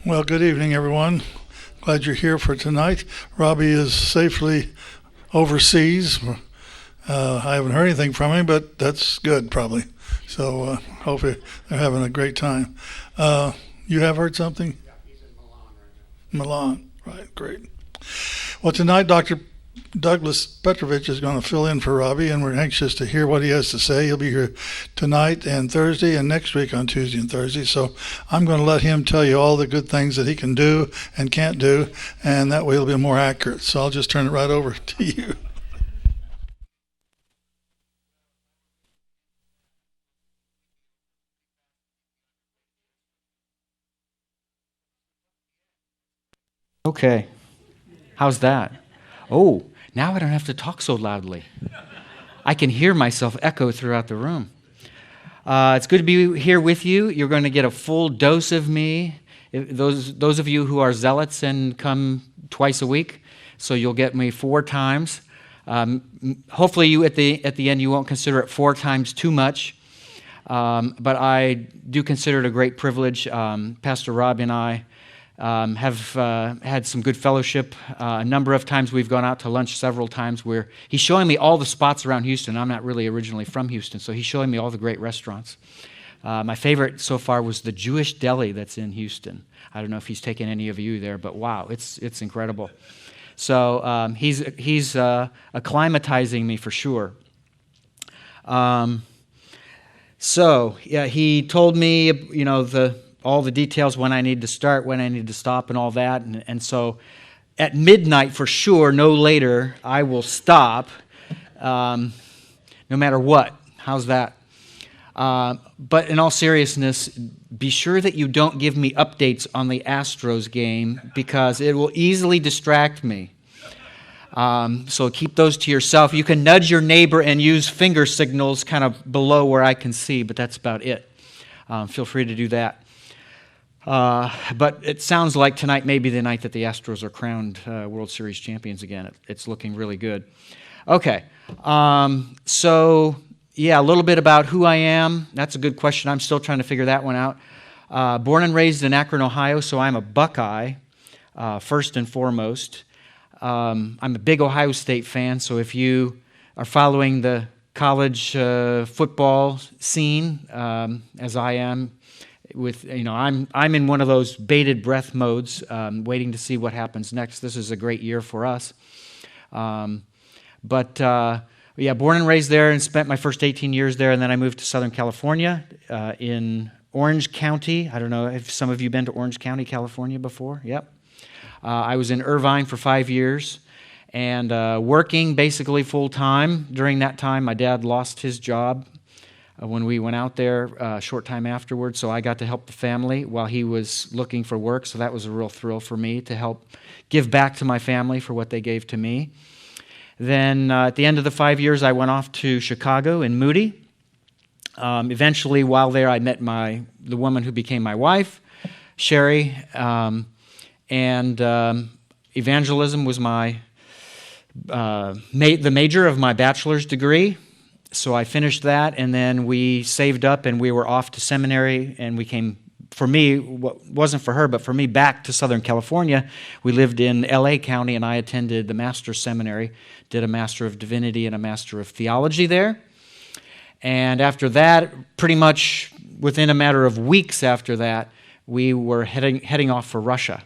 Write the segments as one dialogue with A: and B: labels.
A: Well, good evening, everyone. Glad you're here for tonight. Robbie is safely overseas. I haven't heard anything from him, but that's good, probably. So hopefully they're having a great time. You have heard something?
B: Yeah, he's in Milan right now.
A: Milan, right, great. Well, tonight, Dr. Douglas Petrovich is going to fill in for Robbie, and we're anxious to hear what he has to say. He'll be here tonight and Thursday and next week on Tuesday and Thursday. So I'm going to let him tell you all the good things that he can do and can't do, and that way it'll be more accurate. So I'll just turn it right over to you.
B: Okay. How's that? Oh, now I don't have to talk so loudly. I can hear myself echo throughout the room. It's good to be here with you. You're going to get a full dose of me. Those of you who are zealots and come twice a week, so you'll get me 4 times. Hopefully, you at the end you won't consider it 4 times too much, but I do consider it a great privilege. Pastor Rob and I have had some good fellowship. A number of times we've gone out to lunch several times where he's showing me all the spots around Houston. I'm not really originally from Houston, so he's showing me all the great restaurants. My favorite so far was the Jewish deli that's in Houston. I don't know if he's taken any of you there, but wow, it's incredible. So he's acclimatizing me for sure. So yeah, he told me, all the details, when I need to start, when I need to stop, and all that. And so at midnight, for sure, no later, I will stop, no matter what. How's that? But in all seriousness, be sure that you don't give me updates on the Astros game because it will easily distract me. So keep those to yourself. You can nudge your neighbor and use finger signals kind of below where I can see, but that's about it. Feel free to do that. But it sounds like tonight may be the night that the Astros are crowned World Series champions again. It's looking really good. Okay, so yeah, a little bit about who I am. That's a good question. I'm still trying to figure that one out. Born and raised in Akron, Ohio, so I'm a Buckeye, first and foremost. I'm a big Ohio State fan, so if you are following the college football scene, as I am, I'm in one of those bated breath modes, waiting to see what happens next. This is a great year for us. Born and raised there and spent my first 18 years there, and then I moved to Southern California in Orange County. I don't know if some of you been to Orange County, California before? Yep. I was in Irvine for 5 years and working basically full-time. During that time, my dad lost his job when we went out there a short time afterwards, so I got to help the family while he was looking for work, so that was a real thrill for me to help give back to my family for what they gave to me. Then at the end of the 5 years, I went off to Chicago in Moody. Eventually, while there, I met the woman who became my wife, Sherry, and evangelism was the major of my bachelor's degree. So I finished that, and then we saved up, and we were off to seminary, and we came, for me, wasn't for her, but for me, back to Southern California. We lived in L.A. County, and I attended the Master's Seminary, did a Master of Divinity and a Master of Theology there. And after that, pretty much within a matter of weeks after that, we were heading off for Russia.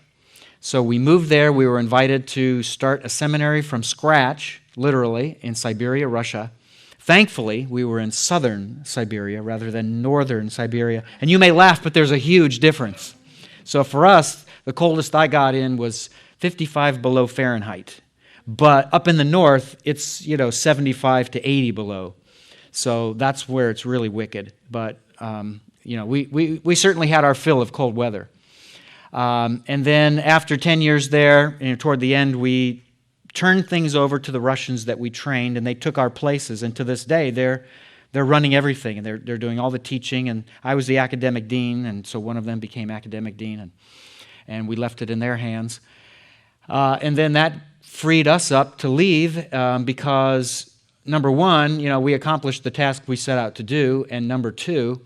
B: So we moved there. We were invited to start a seminary from scratch, literally, in Siberia, Russia. Thankfully, we were in southern Siberia rather than northern Siberia. And you may laugh, but there's a huge difference. So for us, the coldest I got in was 55 below Fahrenheit. But up in the north, it's 75 to 80 below. So that's where it's really wicked. But we certainly had our fill of cold weather. And then after 10 years there, toward the end, we turned things over to the Russians that we trained, and they took our places. And to this day, they're running everything, and they're doing all the teaching. And I was the academic dean, and so one of them became academic dean, and we left it in their hands. And then that freed us up to leave because, number one, we accomplished the task we set out to do, and number two,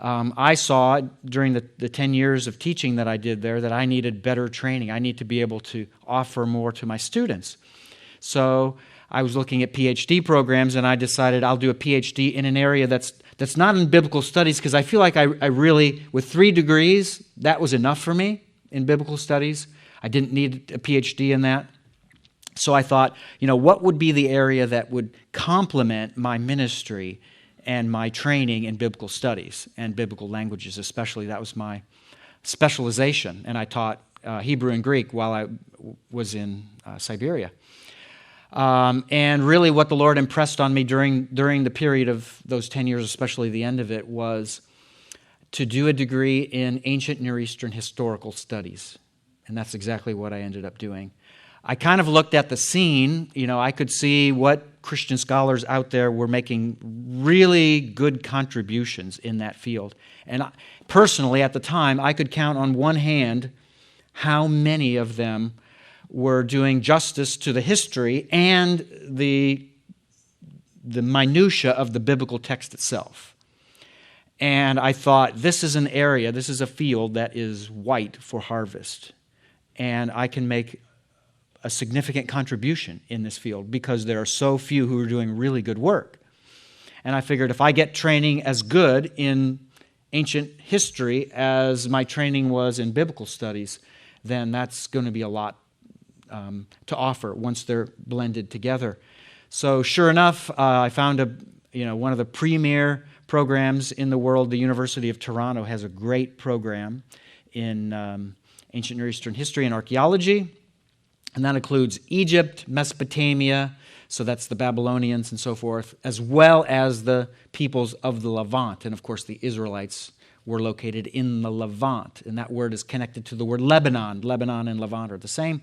B: I saw during the 10 years of teaching that I did there that I needed better training. I need to be able to offer more to my students. So I was looking at PhD programs, and I decided I'll do a PhD in an area that's not in biblical studies, because I feel like I really, with 3 degrees, that was enough for me in biblical studies. I didn't need a PhD in that. So I thought, what would be the area that would complement my ministry and my training in biblical studies and biblical languages especially. That was my specialization, and I taught Hebrew and Greek while I was in Siberia. And really what the Lord impressed on me during the period of those 10 years, especially the end of it, was to do a degree in ancient Near Eastern historical studies. And that's exactly what I ended up doing. I kind of looked at the scene. I could see what Christian scholars out there were making really good contributions in that field. And personally, at the time, I could count on one hand how many of them were doing justice to the history and the minutia of the biblical text itself. And I thought, this is an area, this is a field that is white for harvest. And I can make a significant contribution in this field because there are so few who are doing really good work. And I figured if I get training as good in ancient history as my training was in biblical studies, then that's going to be a lot to offer once they're blended together. So sure enough, I found one of the premier programs in the world. The University of Toronto has a great program in ancient Near Eastern history and archaeology, and that includes Egypt, Mesopotamia, so that's the Babylonians and so forth, as well as the peoples of the Levant. And of course, the Israelites were located in the Levant, and that word is connected to the word Lebanon. Lebanon and Levant are the same.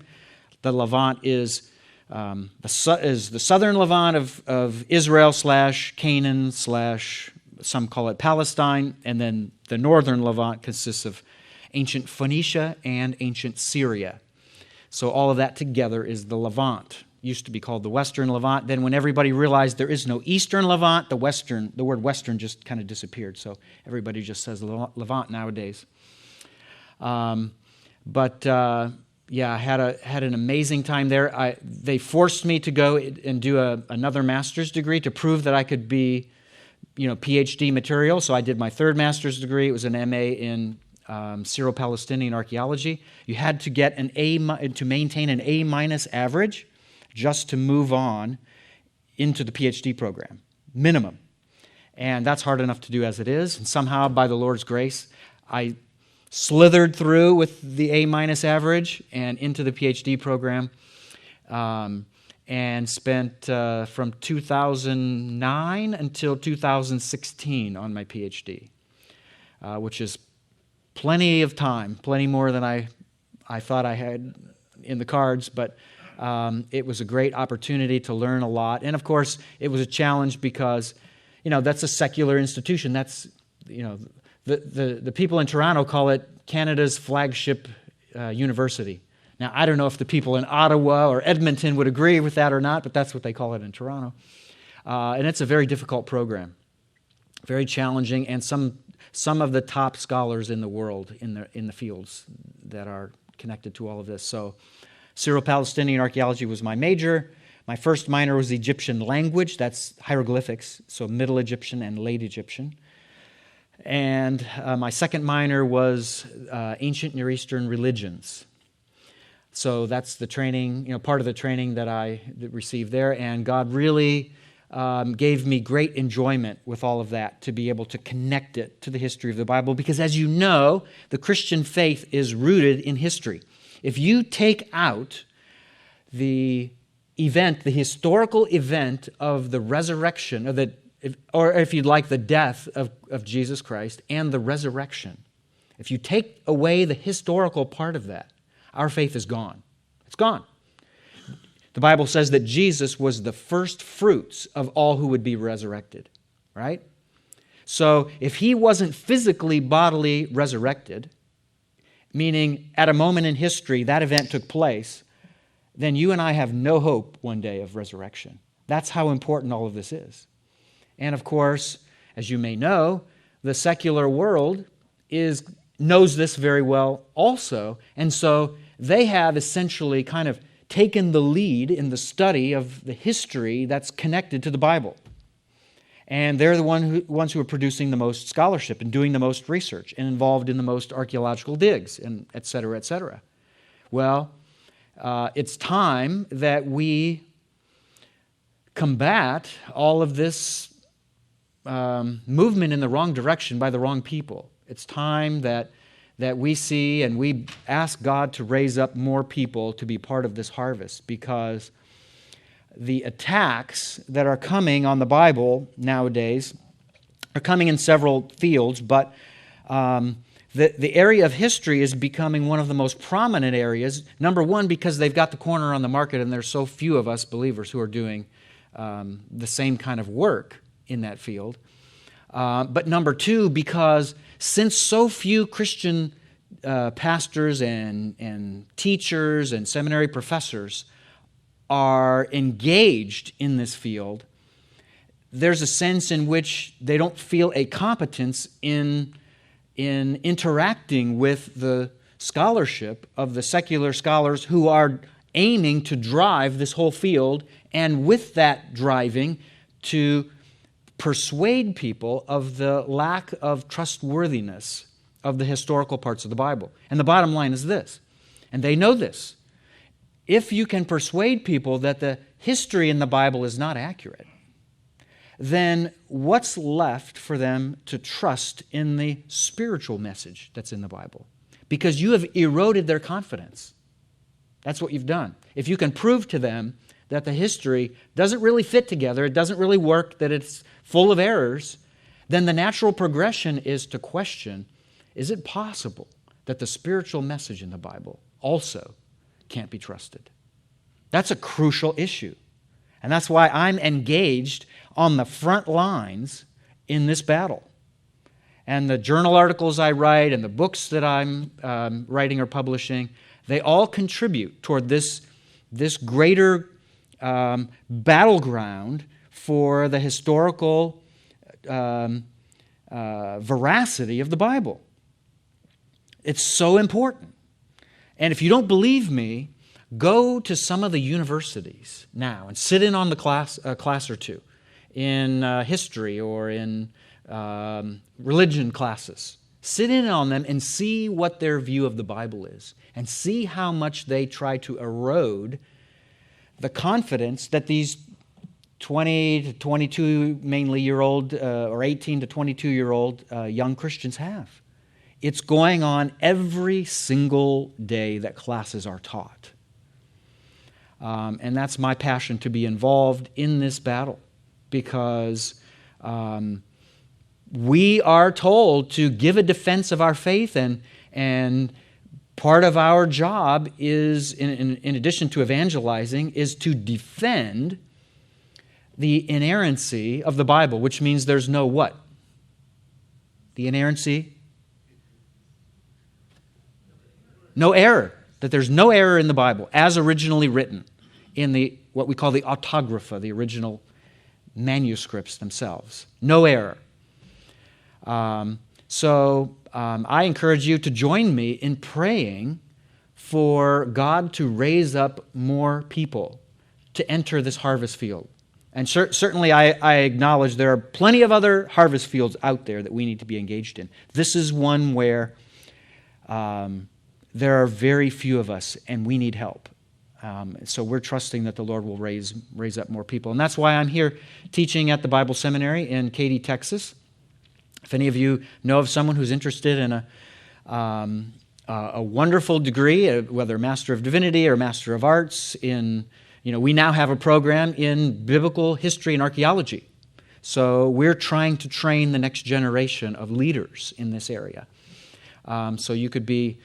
B: The Levant is the southern Levant of Israel / Canaan / some call it Palestine, and then the northern Levant consists of ancient Phoenicia and ancient Syria. So all of that together is the Levant. Used to be called the Western Levant. Then when everybody realized there is no Eastern Levant, the word Western just kind of disappeared. So everybody just says Levant nowadays. I had an amazing time there. They forced me to go and do another master's degree to prove that I could be, PhD material. So I did my 3rd master's degree. It was an MA in Syro-Palestinian archaeology. You had to get to maintain an A- average just to move on into the PhD program, minimum. And that's hard enough to do as it is. And somehow, by the Lord's grace, I slithered through with the A- average and into the PhD program, and spent from 2009 until 2016 on my PhD, which is plenty of time, plenty more than I thought I had in the cards, but it was a great opportunity to learn a lot. And of course, it was a challenge because, that's a secular institution. That's, the people in Toronto call it Canada's flagship university. Now, I don't know if the people in Ottawa or Edmonton would agree with that or not, but that's what they call it in Toronto. And it's a very difficult program, very challenging, and some of the top scholars in the world in the fields that are connected to all of this. So Syro-Palestinian archaeology was my major. My first minor was Egyptian language. That's hieroglyphics, so Middle Egyptian and Late Egyptian. And my second minor was ancient Near Eastern religions. So that's the training, part of the training that I received there. And God really gave me great enjoyment with all of that, to be able to connect it to the history of the Bible. Because as you know, the Christian faith is rooted in history. If you take out the historical event of the resurrection, or if you'd like, the death of Jesus Christ and the resurrection, if you take away the historical part of that, our faith is gone. It's gone. The Bible says that Jesus was the first fruits of all who would be resurrected, right? So if he wasn't physically, bodily resurrected, meaning at a moment in history that event took place, then you and I have no hope one day of resurrection. That's how important all of this is. And of course, as you may know, the secular world knows this very well also, and so they have essentially kind of taken the lead in the study of the history that's connected to the Bible. And they're the ones who are producing the most scholarship and doing the most research and involved in the most archaeological digs, and et cetera, et cetera. Well, it's time that we combat all of this movement in the wrong direction by the wrong people. It's time that we see and we ask God to raise up more people to be part of this harvest, because the attacks that are coming on the Bible nowadays are coming in several fields, but the area of history is becoming one of the most prominent areas. Number one, because they've got the corner on the market and there's so few of us believers who are doing the same kind of work in that field. But number two, because since so few Christian pastors and teachers and seminary professors are engaged in this field, there's a sense in which they don't feel a competence in interacting with the scholarship of the secular scholars who are aiming to drive this whole field, and with that driving to persuade people of the lack of trustworthiness of the historical parts of the Bible. And the bottom line is this, and they know this: if you can persuade people that the history in the Bible is not accurate, then what's left for them to trust in the spiritual message that's in the Bible? Because you have eroded their confidence. That's what you've done. If you can prove to them that the history doesn't really fit together, it doesn't really work, that it's full of errors, then the natural progression is to question, is it possible that the spiritual message in the Bible also can't be trusted? That's a crucial issue. And that's why I'm engaged on the front lines in this battle. And the journal articles I write and the books that I'm writing or publishing, they all contribute toward this greater battleground for the historical veracity of the Bible. It's so important. And if you don't believe me, go to some of the universities now and sit in on the class or two in history or in religion classes. Sit in on them and see what their view of the Bible is, and see how much they try to erode the confidence that these 20 to 22 mainly year old or 18 to 22 year old young Christians have. It's going on every single day that classes are taught. And that's my passion, to be involved in this battle, because we are told to give a defense of our faith, and part of our job is, in addition to evangelizing, is to defend the inerrancy of the Bible, which means there's no what? The inerrancy? No error. That there's no error in the Bible as originally written in what we call the autographa, the original manuscripts themselves. No error. So I encourage you to join me in praying for God to raise up more people to enter this harvest field. And certainly I acknowledge there are plenty of other harvest fields out there that we need to be engaged in. This is one where there are very few of us, and we need help. So we're trusting that the Lord will raise up more people. And that's why I'm here teaching at the Bible Seminary in Katy, Texas. If any of you know of someone who's interested in a wonderful degree, whether Master of Divinity or Master of Arts, we now have a program in biblical history and archaeology. So we're trying to train the next generation of leaders in this area. So you could be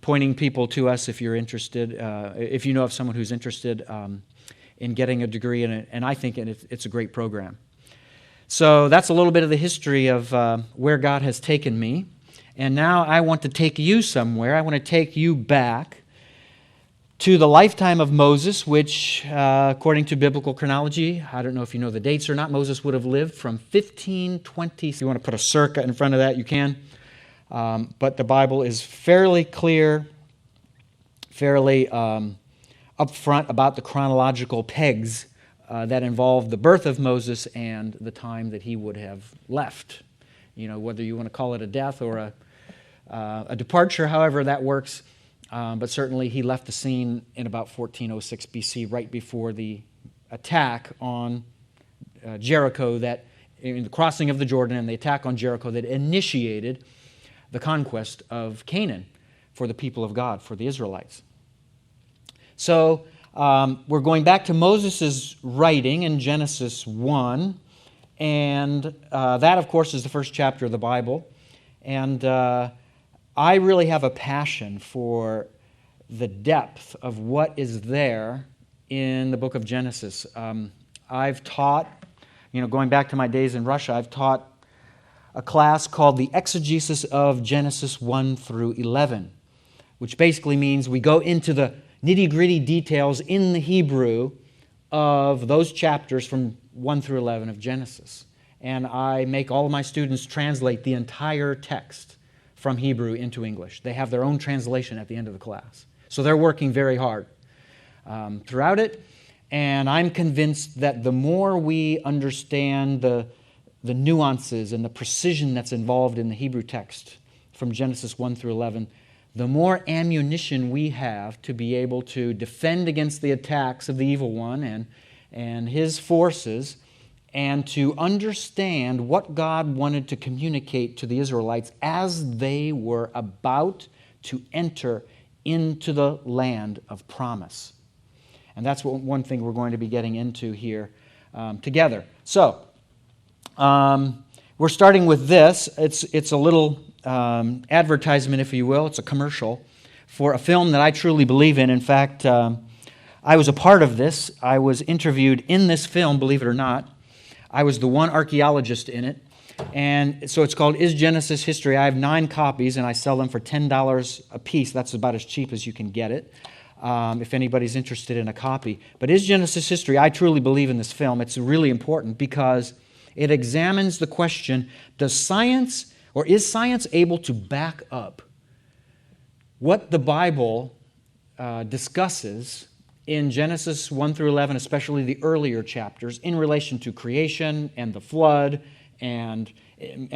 B: pointing people to us if you're interested, if you know of someone who's interested in getting a degree in it, and I think it's a great program. So that's a little bit of the history of where God has taken me, and now I want to take you somewhere. I want to take you back to the lifetime of Moses, which, according to biblical chronology, I don't know if you know the dates or not, Moses would have lived from 1520. If you want to put a circa in front of that, you can. But the Bible is fairly clear, fairly upfront about the chronological pegs that involve the birth of Moses and the time that he would have left. You know, whether you want to call it a death or a departure, however that works. But certainly he left the scene in about 1406 BC, right before the attack on Jericho, that in the crossing of the Jordan and the attack on Jericho that initiated the conquest of Canaan for the people of God, for the Israelites. So we're going back to Moses' writing in Genesis 1, and that, of course, is the first chapter of the Bible. And I really have a passion for the depth of what is there in the book of Genesis. I've taught, going back to my days in Russia, I've taught a class called the Exegesis of Genesis 1 through 11, which basically means we go into the nitty-gritty details in the Hebrew of those chapters from 1 through 11 of Genesis. And I make all of my students translate the entire text from Hebrew into English. They have their own translation at the end of the class. So they're working very hard throughout it. And I'm convinced that the more we understand the nuances and the precision that's involved in the Hebrew text from Genesis 1 through 11, the more ammunition we have to be able to defend against the attacks of the evil one and his forces, and to understand what God wanted to communicate to the Israelites as they were about to enter into the land of promise. And that's one thing we're going to be getting into here together. So, we're starting with this. It's a little advertisement, if you will. It's a commercial for a film that I truly believe in. In fact, I was a part of this. I was interviewed in this film, believe it or not. I was the one archaeologist in it. And so it's called Is Genesis History? I have 9 copies, and I sell them for $10 a piece. That's about as cheap as you can get it, if anybody's interested in a copy. But Is Genesis History? I truly believe in this film. It's really important because it examines the question, is science able to back up what the Bible discusses in Genesis 1 through 11, especially the earlier chapters, in relation to creation and the flood, and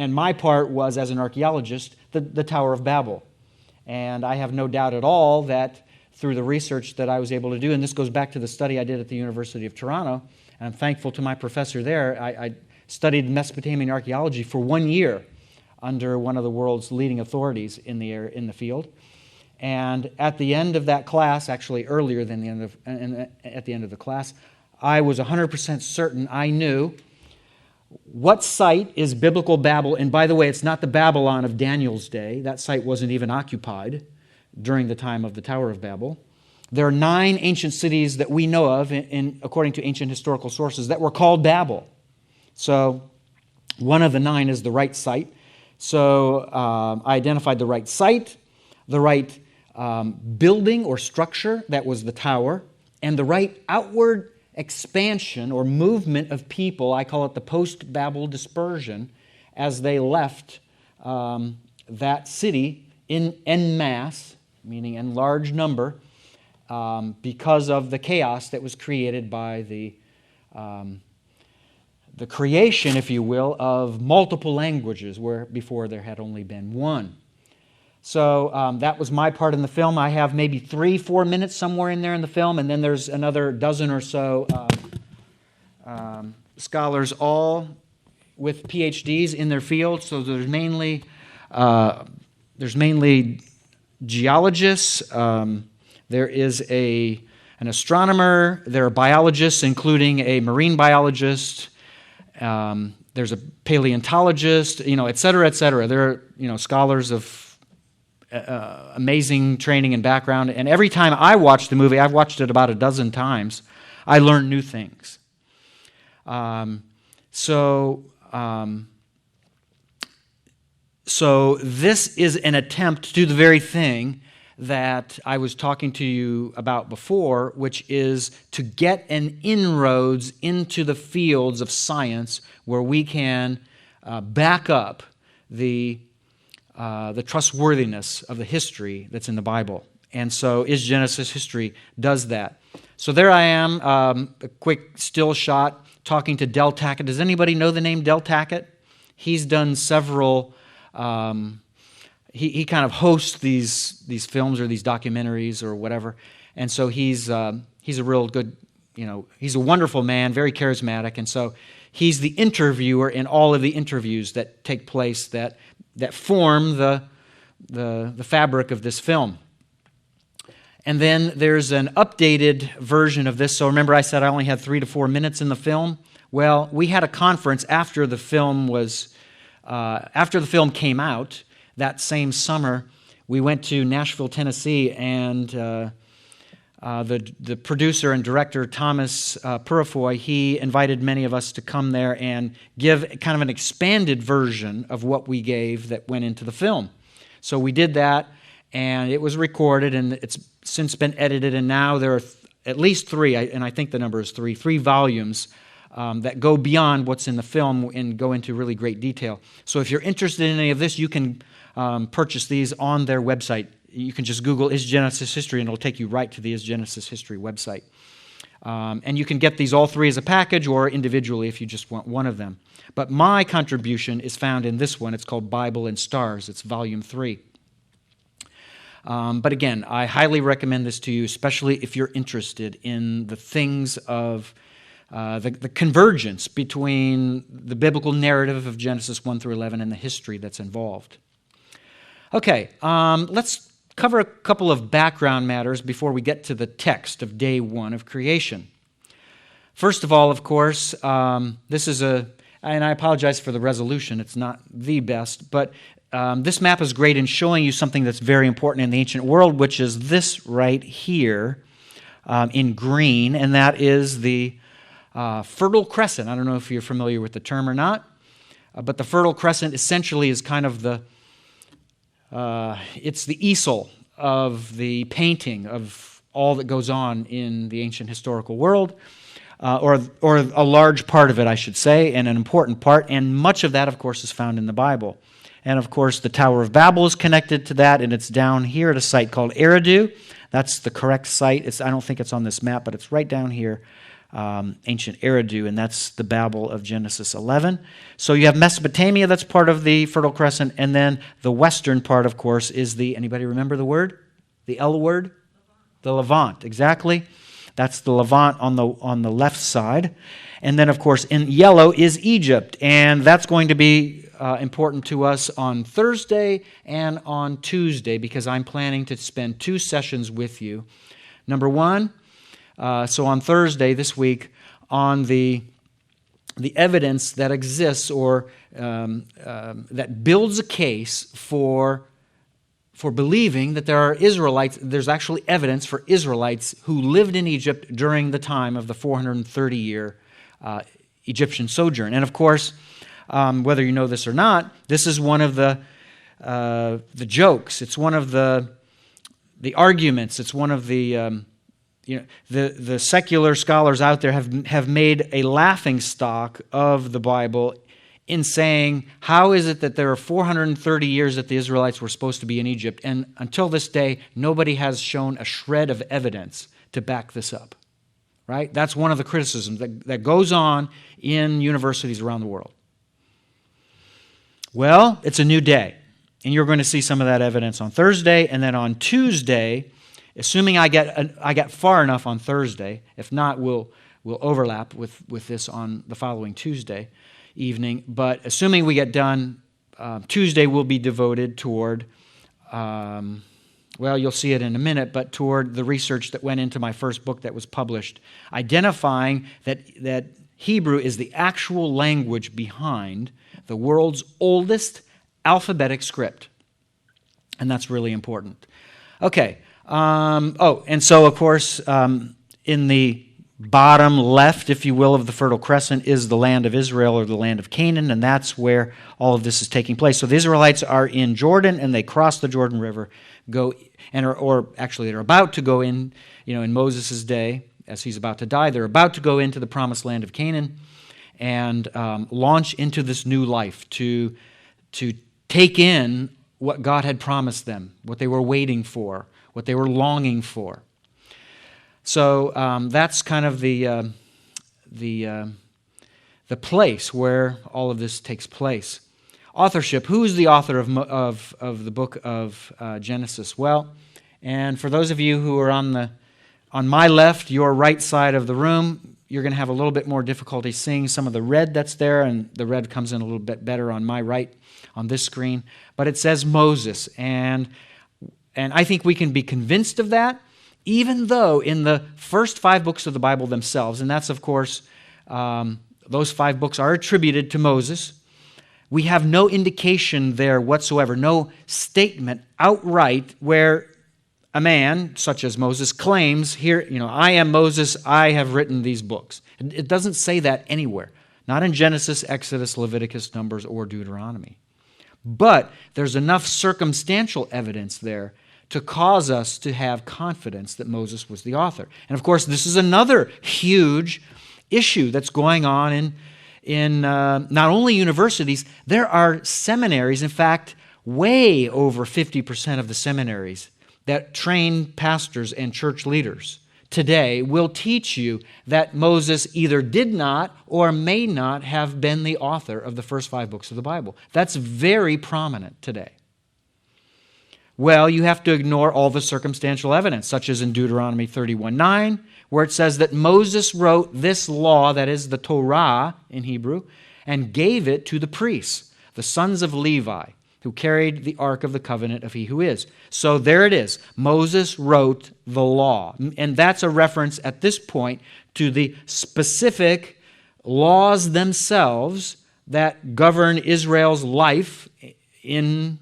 B: my part was, as an archaeologist, the Tower of Babel. And I have no doubt at all that through the research that I was able to do, and this goes back to the study I did at the University of Toronto, and I'm thankful to my professor there. I studied Mesopotamian archaeology for 1 year under one of the world's leading authorities in the field. And at the end of that class, actually earlier than at the end of the class, I was 100% certain I knew what site is biblical Babel. And by the way, it's not the Babylon of Daniel's day. That site wasn't even occupied during the time of the Tower of Babel. There are 9 ancient cities that we know of, according to ancient historical sources, that were called Babel. So one of the 9 is the right site. So I identified the right site, the right building or structure, that was the tower, and the right outward expansion or movement of people, I call it the post-Babel dispersion, as they left that city en masse, meaning in large number, because of the chaos that was created by the creation, if you will, of multiple languages, where before there had only been one. So that was my part in the film. I have maybe 3-4 minutes somewhere in there in the film, and then there's another dozen or so scholars, all with PhDs in their field. So there's mainly geologists. There is an astronomer. There are biologists, including a marine biologist. There's a paleontologist, et cetera, et cetera. There are, scholars of amazing training and background. And every time I watch the movie, I've watched it about a dozen times, I learn new things. So this is an attempt to do the very thing that I was talking to you about before, which is to get an inroads into the fields of science where we can back up the trustworthiness of the history that's in the Bible. And so Is Genesis History does that. So there I am, a quick still shot, talking to Del Tackett. Does anybody know the name Del Tackett? He's done several... He kind of hosts these films or these documentaries or whatever, and so he's a real good, he's a wonderful man, very charismatic, and so he's the interviewer in all of the interviews that take place that form the fabric of this film. And then there's an updated version of this. So remember, I said I only had 3 to 4 minutes in the film. Well, we had a conference after the film came out. That same summer, we went to Nashville, Tennessee, and the producer and director, Thomas Purifoy, he invited many of us to come there and give kind of an expanded version of what we gave that went into the film. So we did that, and it was recorded, and it's since been edited, and now there are at least 3, and I think the number is 3 volumes that go beyond what's in the film and go into really great detail. So if you're interested in any of this, you can purchase these on their website. You can just Google Is Genesis History, and it'll take you right to the Is Genesis History website. And you can get these all 3 as a package or individually if you just want one of them. But my contribution is found in this one. It's called Bible and Stars. It's volume 3. But again, I highly recommend this to you, especially if you're interested in the things of the convergence between the biblical narrative of Genesis 1 through 11 and the history that's involved. Okay, let's cover a couple of background matters before we get to the text of day 1 of creation. First of all, of course, this is and I apologize for the resolution, it's not the best, but this map is great in showing you something that's very important in the ancient world, which is this right here in green, and that is the Fertile Crescent. I don't know if you're familiar with the term or not, but the Fertile Crescent essentially is kind of it's the easel of the painting of all that goes on in the ancient historical world, or a large part of it, I should say, and an important part, and much of that, of course, is found in the Bible. And, of course, the Tower of Babel is connected to that, and it's down here at a site called Eridu. That's the correct site. I don't think it's on this map, but it's right down here. Ancient Eridu, and that's the Babel of Genesis 11. So you have Mesopotamia, that's part of the Fertile Crescent, and then the western part, of course, is anybody remember the word? The L word? Levant. The Levant, exactly. That's the Levant on the left side. And then, of course, in yellow is Egypt, and that's going to be important to us on Thursday and on Tuesday, because I'm planning to spend 2 sessions with you. Number 1, so on Thursday this week, on the evidence that exists or that builds a case for believing that there are Israelites, there's actually evidence for Israelites who lived in Egypt during the time of the 430-year Egyptian sojourn. And of course, whether you know this or not, this is one of the jokes. It's one of the arguments. It's one of the secular scholars out there have made a laughingstock of the Bible in saying, how is it that there are 430 years that the Israelites were supposed to be in Egypt, and until this day, nobody has shown a shred of evidence to back this up, right? That's one of the criticisms that goes on in universities around the world. Well, it's a new day, and you're going to see some of that evidence on Thursday, and then on Tuesday, assuming I get far enough on Thursday, if not, we'll overlap with this on the following Tuesday evening. But assuming we get done, Tuesday will be devoted toward, you'll see it in a minute, but toward the research that went into my first book that was published, identifying that Hebrew is the actual language behind the world's oldest alphabetic script. And that's really important. Okay. And so, of course, in the bottom left, if you will, of the Fertile Crescent is the land of Israel or the land of Canaan, and that's where all of this is taking place. So the Israelites are in Jordan, and they cross the Jordan River, go or actually they're about to go in, in Moses' day, as he's about to die, they're about to go into the promised land of Canaan and launch into this new life to take in what God had promised them, what they were waiting for, what they were longing for. So that's kind of the place where all of this takes place. Authorship. Who is the author of the book of Genesis? Well, and for those of you who are on my left, your right side of the room, you're going to have a little bit more difficulty seeing some of the red that's there, and the red comes in a little bit better on my right on this screen. But it says Moses, and I think we can be convinced of that, even though in the first 5 books of the Bible themselves, and that's, of course, those 5 books are attributed to Moses, we have no indication there whatsoever, no statement outright where a man, such as Moses, claims, here, I am Moses, I have written these books. It doesn't say that anywhere, not in Genesis, Exodus, Leviticus, Numbers, or Deuteronomy. But there's enough circumstantial evidence there to cause us to have confidence that Moses was the author. And of course, this is another huge issue that's going on in not only universities, there are seminaries. In fact, way over 50% of the seminaries that train pastors and church leaders today will teach you that Moses either did not or may not have been the author of the first 5 books of the Bible. That's very prominent today. Well, you have to ignore all the circumstantial evidence, such as in Deuteronomy 31:9, where it says that Moses wrote this law, that is the Torah in Hebrew, and gave it to the priests, the sons of Levi, who carried the ark of the covenant of He who is. So there it is. Moses wrote the law. And that's a reference at this point to the specific laws themselves that govern Israel's life in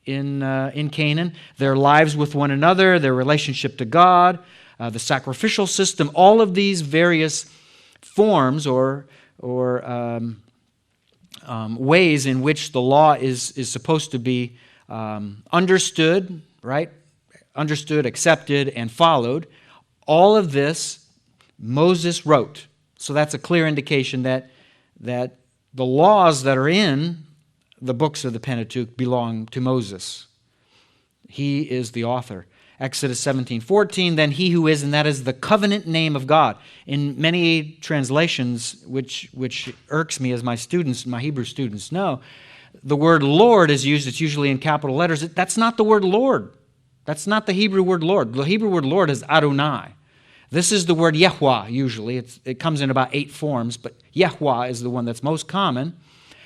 B: Canaan, their lives with one another, their relationship to God, the sacrificial system, all of these various forms or ways in which the law is supposed to be understood, right? Understood, accepted, and followed. All of this Moses wrote. So that's a clear indication that the laws that are in the books of the Pentateuch belong to Moses. He is the author. Exodus 17:14, then He who is, and that is the covenant name of God. In many translations, which irks me as my Hebrew students know, the word Lord is used. It's usually in capital letters. That's not the word Lord. That's not the Hebrew word Lord. The Hebrew word Lord is Adonai. This is the word Yahweh usually. It comes in about 8 forms, but Yahweh is the one that's most common.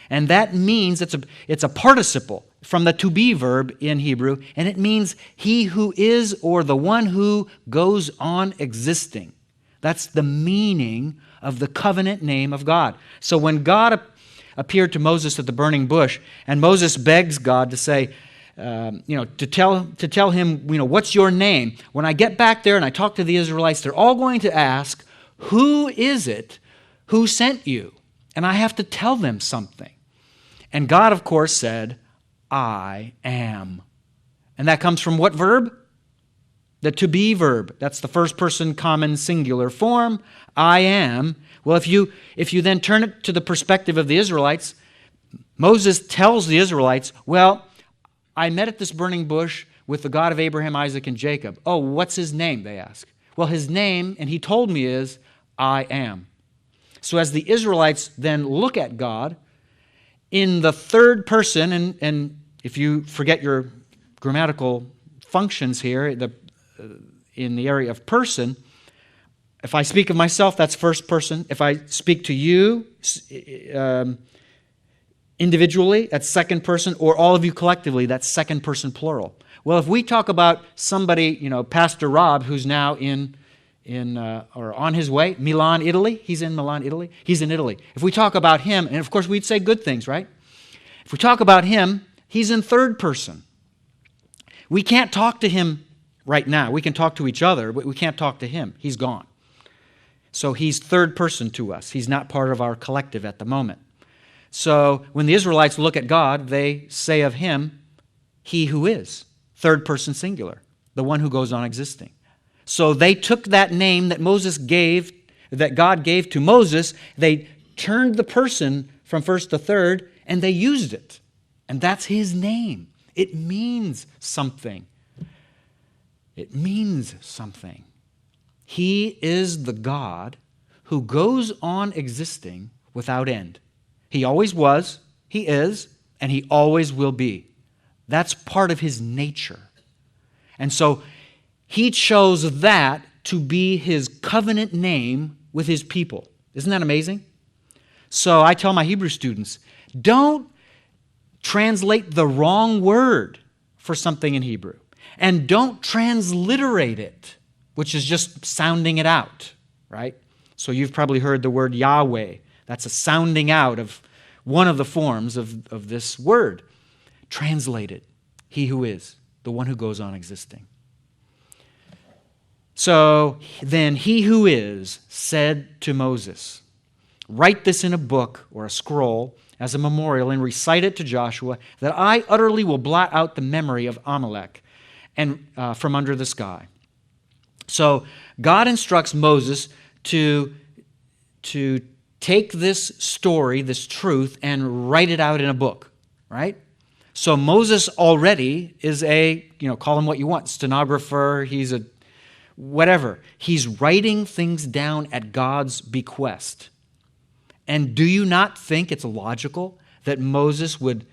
B: And that means it's a participle from the to be verb in Hebrew, and it means he who is or the one who goes on existing. That's the meaning of the covenant name of God. So when God appeared to Moses at the burning bush, and Moses begs God to say, to tell him, what's your name? When I get back there and I talk to the Israelites, they're all going to ask, who is it who sent you? And I have to tell them something. And God, of course, said, I am. And that comes from what verb? The to be verb. That's the first person common singular form. I am. Well, if you then turn it to the perspective of the Israelites, Moses tells the Israelites, well, I met at this burning bush with the God of Abraham, Isaac, and Jacob. Oh, what's his name, they ask. Well, his name, and he told me, is I am. So as the Israelites then look at God in the third person, and if you forget your grammatical functions here, in the area of person, if I speak of myself, that's first person. If I speak to you individually, that's second person, or all of you collectively, that's second person plural. Well, if we talk about somebody, Pastor Rob, who's now or on his way, Milan, Italy. He's in Milan, Italy. He's in Italy. If we talk about him, and of course we'd say good things, right? If we talk about him, he's in third person. We can't talk to him right now. We can talk to each other, but we can't talk to him. He's gone. So he's third person to us. He's not part of our collective at the moment. So when the Israelites look at God, they say of him, he who is, third person singular. the one who goes on existing. So they took that name that God gave to Moses, they turned the person from first to third, and they used it. And that's his name. It means something. It means something. He is the God who goes on existing without end. He always was, he is, and he always will be. That's part of his nature. And so he chose that to be his covenant name with his people. Isn't that amazing? So I tell my Hebrew students, don't translate the wrong word for something in Hebrew. And don't transliterate it, which is just sounding it out, right? So you've probably heard the word Yahweh. That's a sounding out of one of the forms of this word. Translate it. He who is, the one who goes on existing. So then he who is said to Moses, write this in a book or a scroll as a memorial and recite it to Joshua, that I utterly will blot out the memory of Amalek and from under the sky. So God instructs Moses to take this story, this truth, and write it out in a book, right? So Moses already is call him what you want, stenographer, he's a whatever. He's writing things down at God's bequest. And do you not think it's logical that Moses would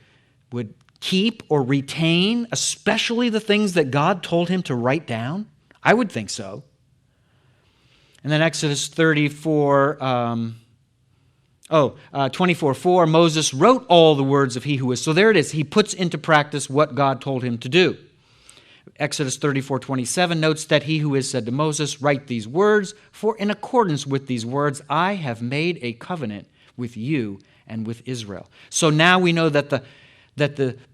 B: keep or retain, especially the things that God told him to write down? I would think so. And then Exodus 24:4, Moses wrote all the words of he who is. So there it is. He puts into practice what God told him to do. Exodus 34:27 notes that he who is said to Moses, write these words, for in accordance with these words, I have made a covenant with you and with Israel. So now we know that the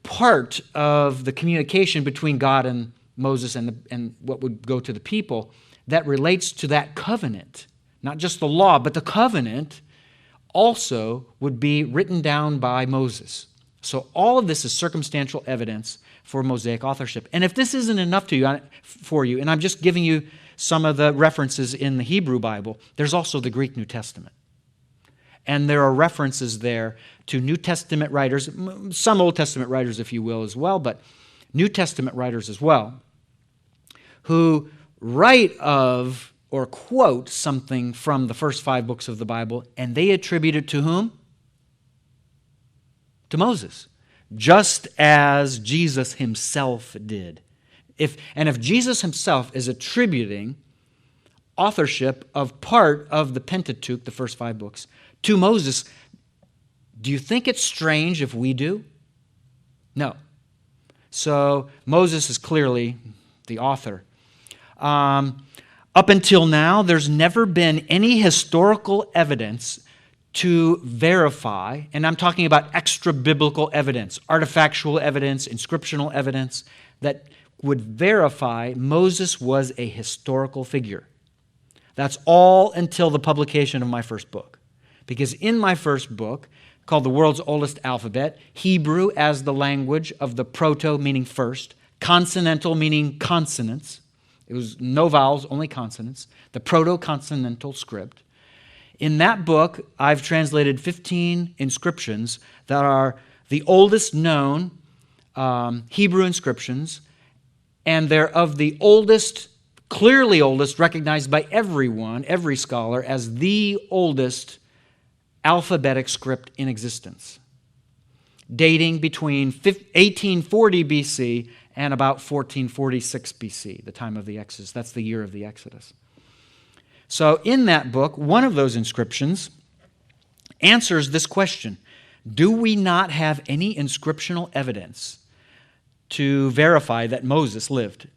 B: part of the communication between God and Moses and what would go to the people, that relates to that covenant, not just the law, but the covenant also would be written down by Moses. So all of this is circumstantial evidence for Mosaic authorship. And if this isn't enough for you, and I'm just giving you some of the references in the Hebrew Bible, there's also the Greek New Testament. And there are references there to New Testament writers, some Old Testament writers, if you will, as well, but New Testament writers as well, who write of or quote something from the first 5 books of the Bible, and they attribute it to whom? To Moses. Just as Jesus himself did. If Jesus himself is attributing authorship of part of the Pentateuch, the first 5 books, to Moses, do you think it's strange if we do? No. So Moses is clearly the author. Up until now, there's never been any historical evidence to verify, and I'm talking about extra-biblical evidence, artifactual evidence, inscriptional evidence, that would verify Moses was a historical figure. That's all until the publication of my first book. Because in my first book, called The World's Oldest Alphabet, Hebrew as the language of the proto, meaning first, consonantal, meaning consonants. It was no vowels, only consonants, the proto-consonantal script. In that book, I've translated 15 inscriptions that are the oldest known Hebrew inscriptions, and they're of the oldest, clearly oldest, recognized by everyone, every scholar, as the oldest alphabetic script in existence, dating between 1840 BC and about 1446 BC, the time of the Exodus. That's the year of the Exodus. So in that book, one of those inscriptions answers this question: do we not have any inscriptional evidence to verify that Moses lived?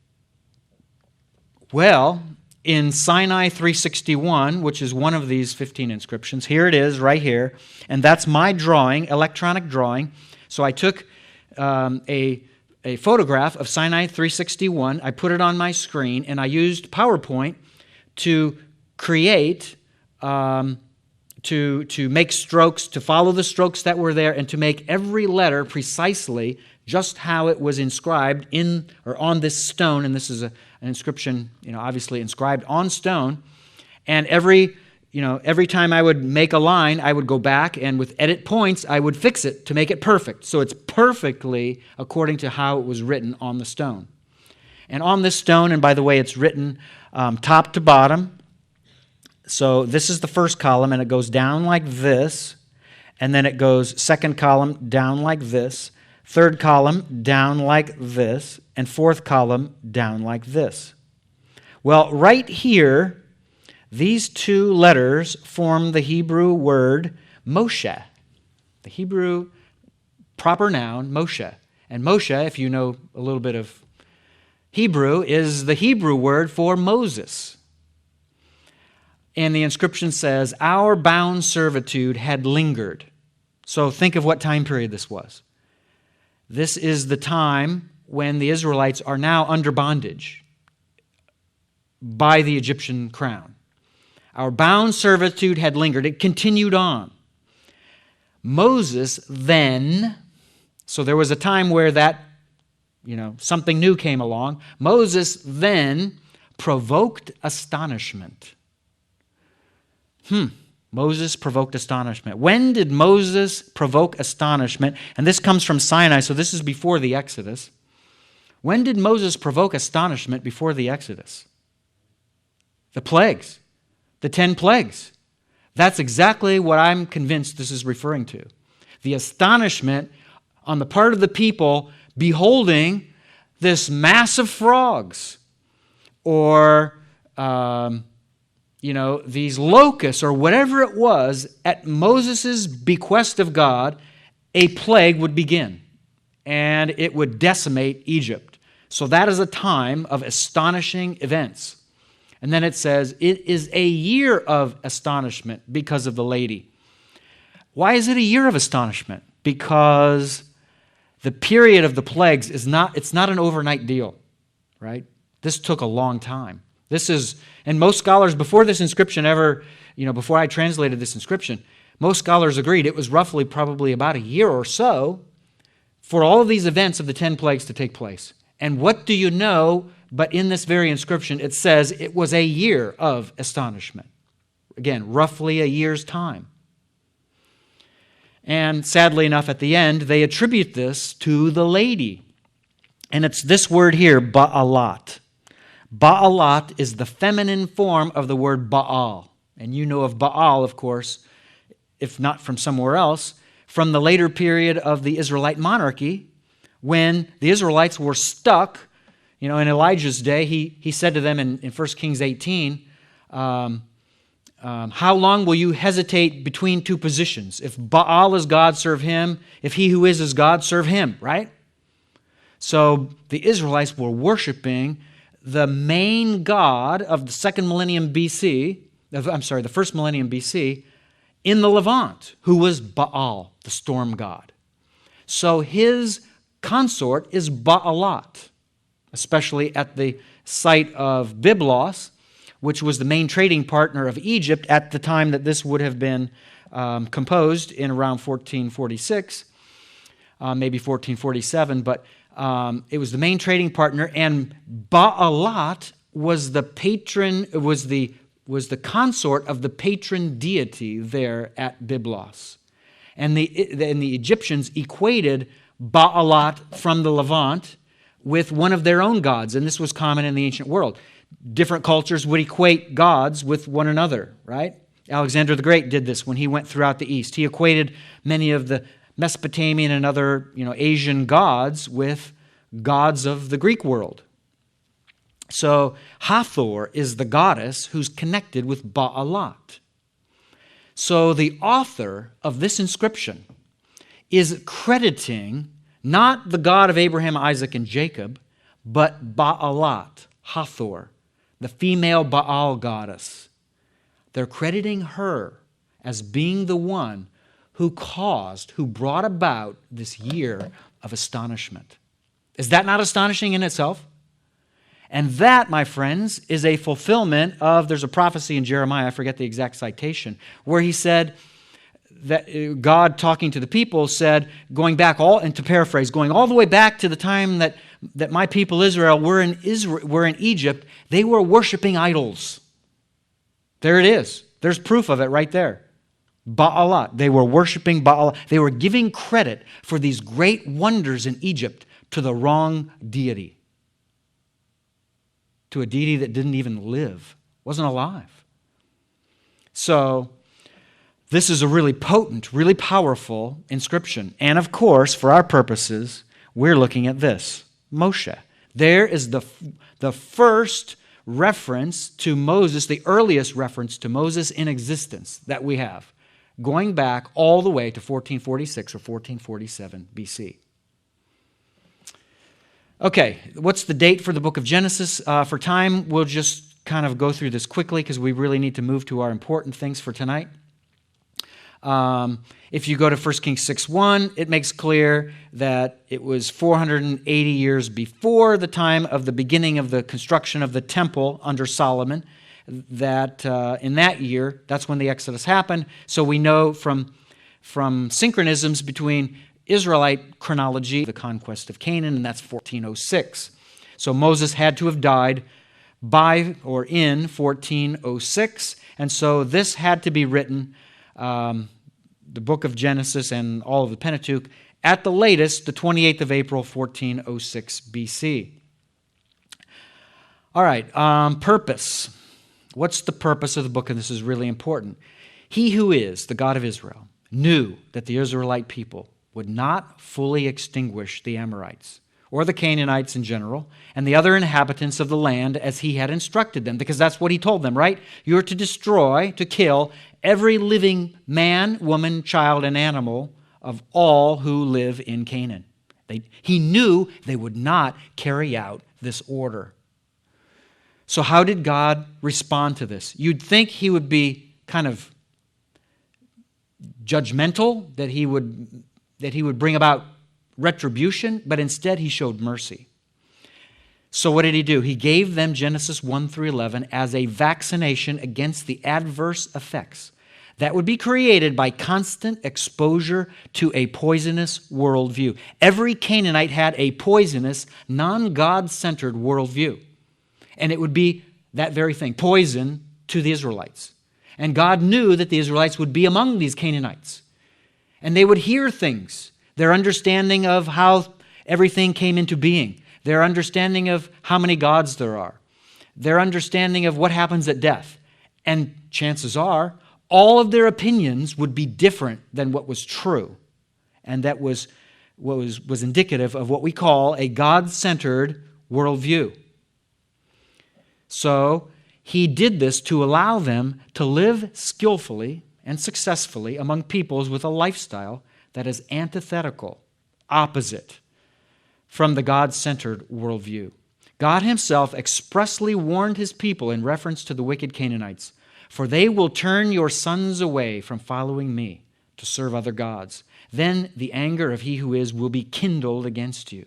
B: Well, in Sinai 361, which is one of these 15 inscriptions, here it is right here, and that's my drawing, electronic drawing. So I took a photograph of Sinai 361, I put it on my screen, and I used PowerPoint to create, to make strokes, to follow the strokes that were there, and to make every letter precisely just how it was inscribed in or on this stone, and this is an inscription, obviously inscribed on stone. And every time I would make a line, I would go back and with edit points, I would fix it to make it perfect. So it's perfectly according to how it was written on the stone. And on this stone, and by the way, it's written top to bottom. So this is the first column, and it goes down like this. And then it goes second column down like this. Third column down like this. And fourth column down like this. Well, right here, these two letters form the Hebrew word Moshe, the Hebrew proper noun Moshe. And Moshe, if you know a little bit of Hebrew, is the Hebrew word for Moses. And the inscription says, our bound servitude had lingered. So think of what time period this was. This is the time when the Israelites are now under bondage by the Egyptian crown. Our bound servitude had lingered. It continued on. Moses then, so there was a time where that, something new came along. Moses then provoked astonishment. Moses provoked astonishment. When did Moses provoke astonishment? And this comes from Sinai, so this is before the Exodus. When did Moses provoke astonishment before the Exodus? The plagues. The 10 plagues. That's exactly what I'm convinced this is referring to. The astonishment on the part of the people beholding this mass of frogs or, these locusts or whatever it was. At Moses' bequest of God, a plague would begin and it would decimate Egypt. So that is a time of astonishing events. And then it says, it is a year of astonishment because of the lady. Why is it a year of astonishment? Because the period of the plagues it's not an overnight deal, right? This took a long time. And most scholars, before this inscription ever, before I translated this inscription, most scholars agreed it was roughly probably about a year or so for all of these events of the 10 plagues to take place. And what do you know? But in this very inscription, it says it was a year of astonishment. Again, roughly a year's time. And sadly enough, at the end, they attribute this to the lady. And it's this word here, Baalat. Baalat is the feminine form of the word Baal. And you know of Baal, of course, if not from somewhere else, from the later period of the Israelite monarchy, when the Israelites were stuck. In Elijah's day, he said to them in 1 Kings 18, how long will you hesitate between two positions? If Baal is God, serve him. If he who is God, serve him, right? So the Israelites were worshiping the main god of the the first millennium BC, in the Levant, who was Baal, the storm god. So his consort is Baalat, especially at the site of Byblos, which was the main trading partner of Egypt at the time that this would have been composed in around 1446, maybe 1447, but it was the main trading partner, and Baalat was the patron, was the consort of the patron deity there at Byblos. And the Egyptians equated Baalat from the Levant with one of their own gods, and this was common in the ancient world. Different cultures would equate gods with one another, right? Alexander the Great did this when he went throughout the East. He equated many of the Mesopotamian and other, Asian gods with gods of the Greek world. So Hathor is the goddess who's connected with Baalat. So the author of this inscription is crediting not the God of Abraham, Isaac, and Jacob, but Baalat, Hathor, the female Baal goddess. They're crediting her as being the one who brought about this year of astonishment. Is that not astonishing in itself? And that, my friends, is a fulfillment of, there's a prophecy in Jeremiah, I forget the exact citation, where he said, that God talking to the people said, going back and to paraphrase, going all the way back to the time that that my people Israel were in Egypt, they were worshiping idols. There it is. There's proof of it right there. Baalah. They were worshiping Baalah. They were giving credit for these great wonders in Egypt to the wrong deity. To a deity that didn't even live, wasn't alive. So, this is a really potent, really powerful inscription. And of course, for our purposes, we're looking at this. Moshe. There is the first reference to Moses, the earliest reference to Moses in existence that we have, going back all the way to 1446 or 1447 BC. Okay, what's the date for the book of Genesis? For time, we'll just kind of go through this quickly because we really need to move to our important things for tonight. If you go to 1 Kings 6:1, it makes clear that it was 480 years before the time of the beginning of the construction of the temple under Solomon, that in that year, that's when the Exodus happened. So we know from synchronisms between Israelite chronology, the conquest of Canaan, and that's 1406. So Moses had to have died by or in 1406, and so this had to be written, the book of Genesis and all of the Pentateuch, at the latest, the 28th of April, 1406 BC. All right, purpose. What's the purpose of the book? And this is really important. He who is the God of Israel knew that the Israelite people would not fully extinguish the Amorites or the Canaanites in general and the other inhabitants of the land as he had instructed them, because that's what he told them, right? You're to destroy, to kill every living man, woman, child, and animal of all who live in Canaan. He knew they would not carry out this order. So how did God respond to this? You'd think he would be kind of judgmental, that he would bring about retribution, but instead he showed mercy. So what did he do? He gave them Genesis 1 through 11 as a vaccination against the adverse effects that would be created by constant exposure to a poisonous worldview. Every Canaanite had a poisonous, non-God-centered worldview. And it would be that very thing, poison to the Israelites. And God knew that the Israelites would be among these Canaanites. And they would hear things, their understanding of how everything came into being, their understanding of how many gods there are, their understanding of what happens at death. And chances are, all of their opinions would be different than what was true. And that was what was indicative of what we call a God-centered worldview. So he did this to allow them to live skillfully and successfully among peoples with a lifestyle that is antithetical, opposite from the God-centered worldview. God himself expressly warned his people in reference to the wicked Canaanites, "For they will turn your sons away from following me to serve other gods. Then the anger of he who is will be kindled against you."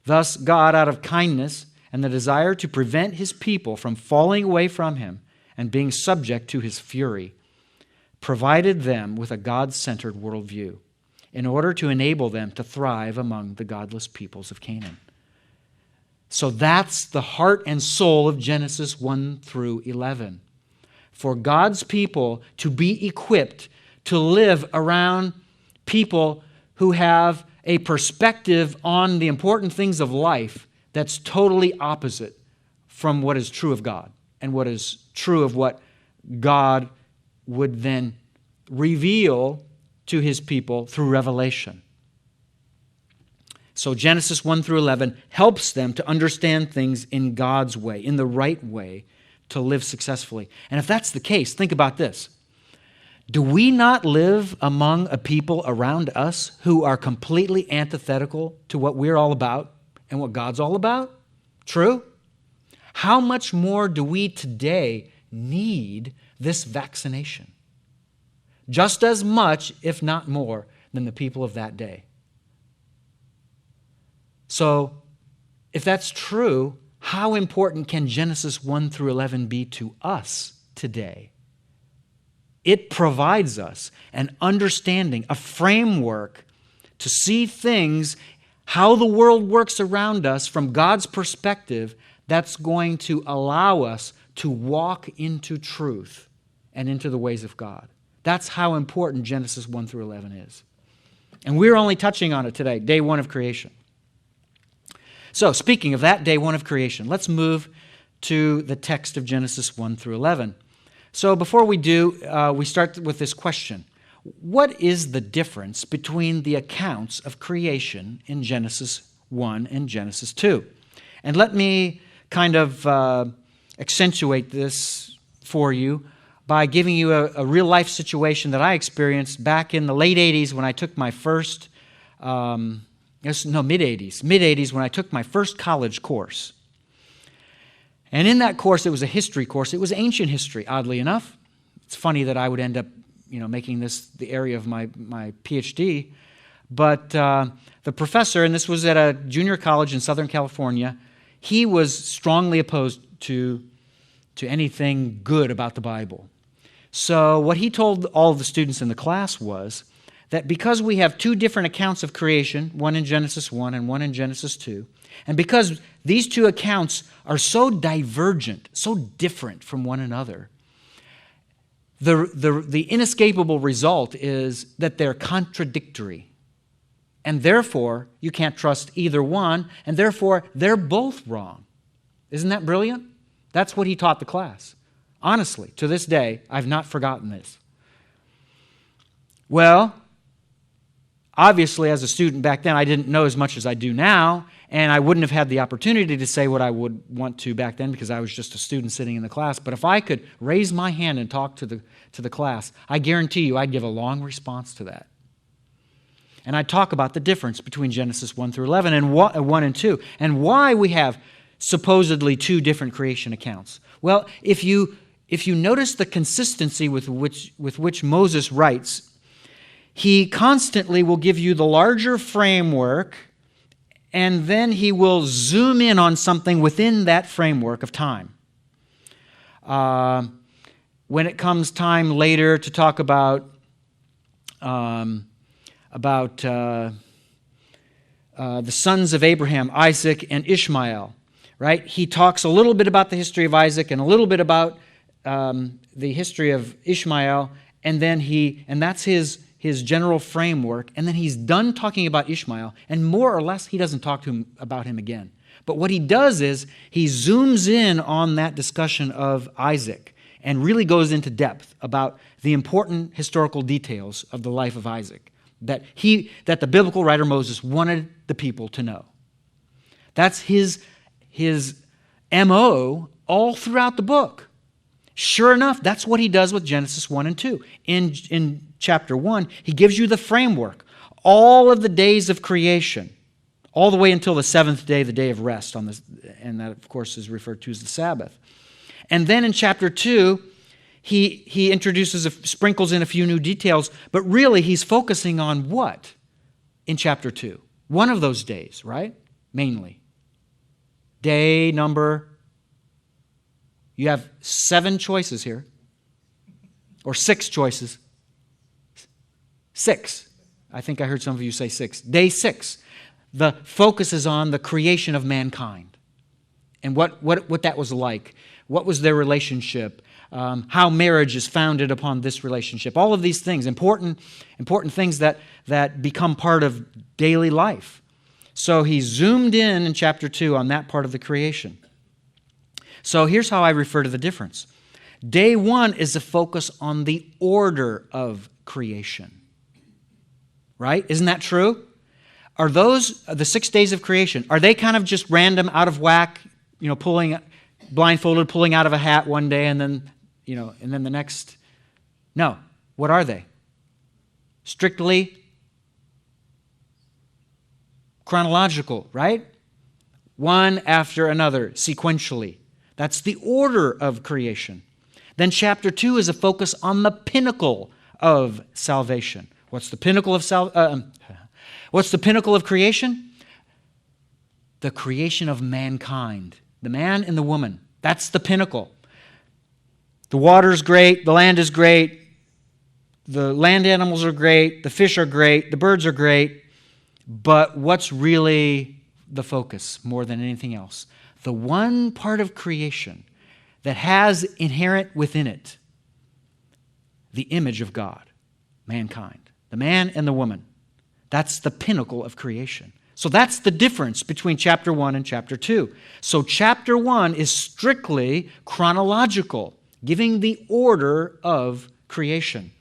B: Thus, God, out of kindness and the desire to prevent his people from falling away from him and being subject to his fury, provided them with a God-centered worldview in order to enable them to thrive among the godless peoples of Canaan. So that's the heart and soul of Genesis 1 through 11. For God's people to be equipped to live around people who have a perspective on the important things of life that's totally opposite from what is true of God and what is true of what God would then reveal to his people through revelation. So Genesis 1 through 11 helps them to understand things in God's way, in the right way, to live successfully. And if that's the case, think about this. Do we not live among a people around us who are completely antithetical to what we're all about and what God's all about? True? How much more do we today need this vaccination? Just as much, if not more, than the people of that day. So, if that's true, how important can Genesis 1 through 11 be to us today? It provides us an understanding, a framework to see things, how the world works around us from God's perspective, that's going to allow us to walk into truth and into the ways of God. That's how important Genesis 1 through 11 is. And we're only touching on it today, day one of creation. So, speaking of that, day one of creation, let's move to the text of Genesis 1 through 11. So before we do, we start with this question. What is the difference between the accounts of creation in Genesis 1 and Genesis 2? And let me kind of accentuate this for you by giving you a real-life situation that I experienced back in the late 80s when I took my first, mid-80s when I took my first college course. And in that course, it was a history course. It was ancient history, oddly enough. It's funny that I would end up, making this the area of my PhD. But the professor, and this was at a junior college in Southern California, he was strongly opposed to anything good about the Bible. So what he told all of the students in the class was that because we have two different accounts of creation, one in Genesis 1 and one in Genesis 2, and because these two accounts are so divergent, so different from one another, the inescapable result is that they're contradictory. And therefore, you can't trust either one, and therefore, they're both wrong. Isn't that brilliant? That's what he taught the class. Honestly, to this day, I've not forgotten this. Well, obviously, as a student back then, I didn't know as much as I do now, and I wouldn't have had the opportunity to say what I would want to back then because I was just a student sitting in the class. But if I could raise my hand and talk to the class, I guarantee you I'd give a long response to that. And I'd talk about the difference between Genesis 1 through 11 and 1 and 2, and why we have supposedly two different creation accounts. Well, if you notice the consistency with which Moses writes, he constantly will give you the larger framework, and then he will zoom in on something within that framework of time. When it comes time later to talk about the sons of Abraham, Isaac and Ishmael, right? He talks a little bit about the history of Isaac and a little bit about the history of Ishmael, and that's his general framework, and then he's done talking about Ishmael, and more or less he doesn't talk about him again. But what he does is he zooms in on that discussion of Isaac and really goes into depth about the important historical details of the life of Isaac that the biblical writer Moses wanted the people to know. That's his MO all throughout the book. Sure enough, that's what he does with Genesis 1 and 2. In chapter 1, he gives you the framework, all of the days of creation, all the way until the seventh day, the day of rest, and that, of course, is referred to as the Sabbath. And then in chapter 2, he sprinkles in a few new details, but really he's focusing on what in chapter 2? One of those days, right? Mainly. Day number, you have 7 choices here, or 6 choices. 6. I think I heard some of you say 6. Day 6. The focus is on the creation of mankind and what that was like. What was their relationship? How marriage is founded upon this relationship. All of these things, important things that become part of daily life. So he zoomed in chapter 2 on that part of the creation. So here's how I refer to the difference. Day 1 is a focus on the order of creation. Right? Isn't that true? Are those the 6 days of creation? Are they kind of just random, out of whack, blindfolded, pulling out of a hat one day and then the next? No. What are they? Strictly chronological, right? One after another, sequentially. That's the order of creation. Then chapter 2 is a focus on the pinnacle of salvation. What's the pinnacle of creation? The creation of mankind, the man and the woman. That's the pinnacle. The water's great, the land is great, the land animals are great, the fish are great, the birds are great, But what's really the focus more than anything else? The one part of creation that has inherent within it the image of God, mankind, the man and the woman. That's the pinnacle of creation. So that's the difference between chapter 1 and chapter 2. So chapter 1 is strictly chronological, giving the order of creation.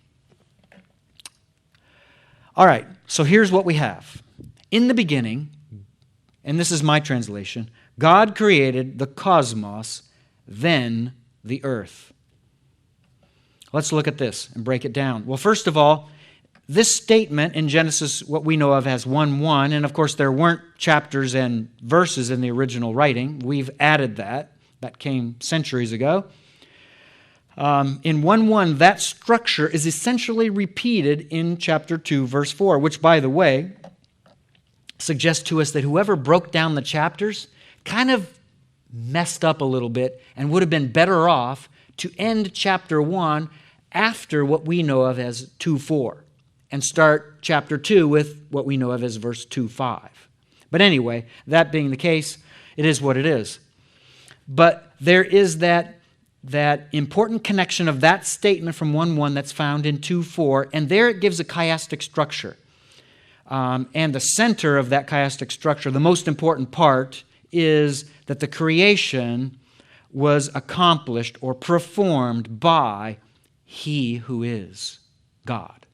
B: All right, so here's what we have. In the beginning, and this is my translation, God created the cosmos, then the earth. Let's look at this and break it down. Well, first of all, this statement in Genesis, what we know of as 1:1, and of course there weren't chapters and verses in the original writing. We've added that. That came centuries ago. In 1:1, that structure is essentially repeated in chapter 2, verse 4, which, by the way, suggests to us that whoever broke down the chapters kind of messed up a little bit and would have been better off to end chapter 1 after what we know of as 2:4 and start chapter 2 with what we know of as verse 2:5. But anyway, that being the case, it is what it is. But there is that important connection of that statement from 1:1 that's found in 2:4, and there it gives a chiastic structure. And the center of that chiastic structure, the most important part, is that the creation was accomplished or performed by He who is God,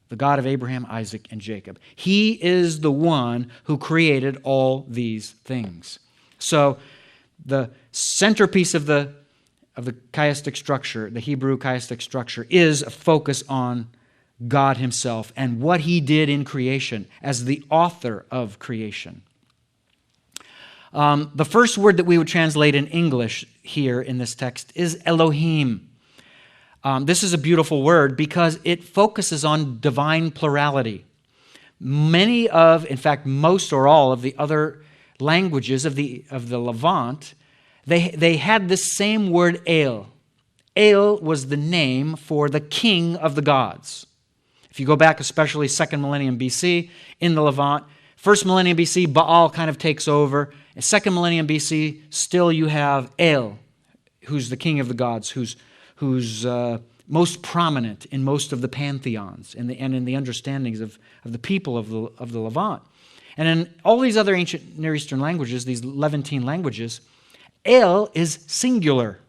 B: the God of Abraham, Isaac, and Jacob. He is the one who created all these things. So the centerpiece of the chiastic structure, the Hebrew chiastic structure, is a focus on God Himself and what He did in creation as the author of creation. The first word that we would translate in English here in this text is Elohim. This is a beautiful word because it focuses on divine plurality. Many of, in fact, most or all of the other languages of the Levant, they had this same word El. El was the name for the king of the gods. If you go back, especially 2nd millennium BC, in the Levant, 1st millennium BC, Baal kind of takes over. In 2nd millennium BC, still you have El, who's the king of the gods, who's most prominent in most of the pantheons and in the understandings of the people of the Levant. And in all these other ancient Near Eastern languages, these Levantine languages, El is singular.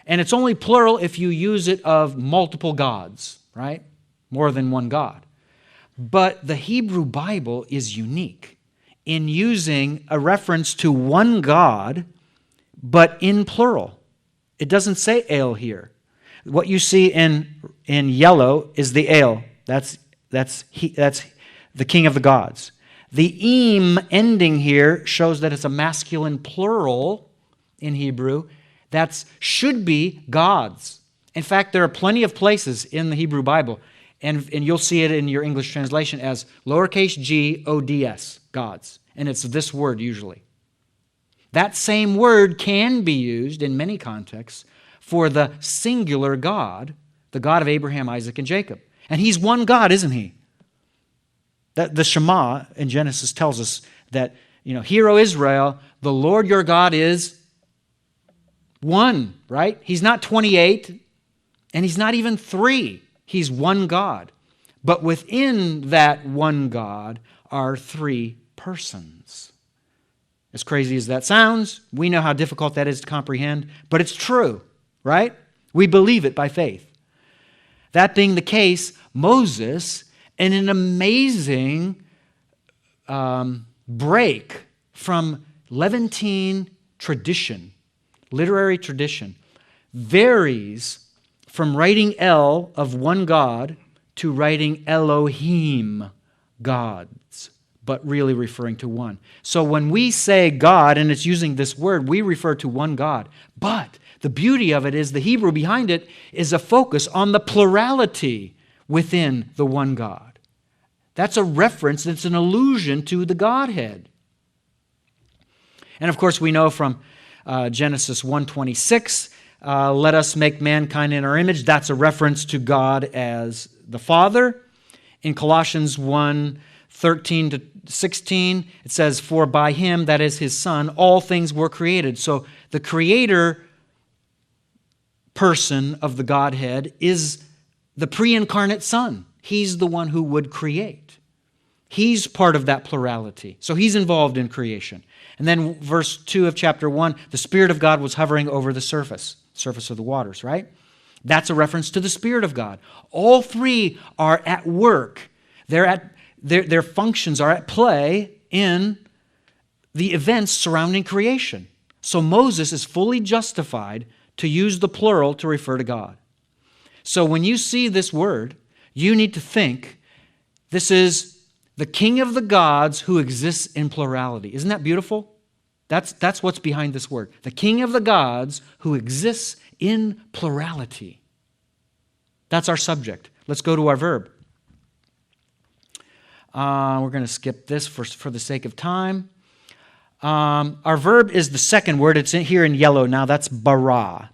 B: And it's only plural if you use it of multiple gods, right? More than one God. But the Hebrew Bible is unique in using a reference to one God, but in plural. It doesn't say El here. What you see in yellow is the El. That's the king of the gods. The im ending here shows that it's a masculine plural in Hebrew. That should be gods. In fact, there are plenty of places in the Hebrew Bible, and you'll see it in your English translation as lowercase g, O-D-S, gods. And it's this word usually. That same word can be used in many contexts for the singular God, the God of Abraham, Isaac, and Jacob. And He's one God, isn't He? The Shema in Genesis tells us that, Hear, O Israel, the Lord your God is one, right? He's not 28, and He's not even 3. He's one God. But within that one God are 3 persons. As crazy as that sounds, we know how difficult that is to comprehend, but it's true, right? We believe it by faith. That being the case, Moses, in an amazing break from Levantine tradition, literary tradition, varies from writing El of one God to writing Elohim, gods, but really referring to one. So when we say God, and it's using this word, we refer to one God. But the beauty of it is the Hebrew behind it is a focus on the plurality within the one God. That's a reference, that's an allusion to the Godhead. And of course we know from Genesis 1:26, let us make mankind in our image. That's a reference to God as the Father. In Colossians 1:13 to 16, it says, "For by him," that is his Son, "all things were created." So the creator person of the Godhead is the pre-incarnate Son. He's the one who would create. He's part of that plurality. So he's involved in creation. And then verse 2 of chapter 1, the Spirit of God was hovering over the surface of the waters, right? That's a reference to the Spirit of God. All three are at work. Their functions are at play in the events surrounding creation. So Moses is fully justified to use the plural to refer to God. So when you see this word, you need to think this is the King of the gods who exists in plurality. Isn't that beautiful? That's what's behind this word. The King of the gods who exists in plurality. That's our subject. Let's go to our verb. We're going to skip this for the sake of time. Our verb is the second word. It's here in yellow now. That's bara.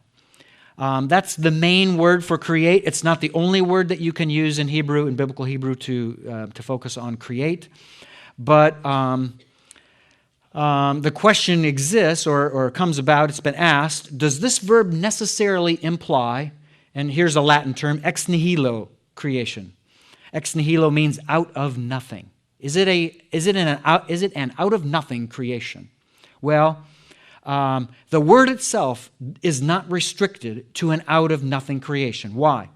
B: That's the main word for create. It's not the only word that you can use in Hebrew, in biblical Hebrew, to focus on create. But the question exists or comes about, it's been asked, does this verb necessarily imply, and here's a Latin term, ex nihilo creation? Ex nihilo means out of nothing. Is it an out of nothing creation? Well, the word itself is not restricted to an out of nothing creation. Why?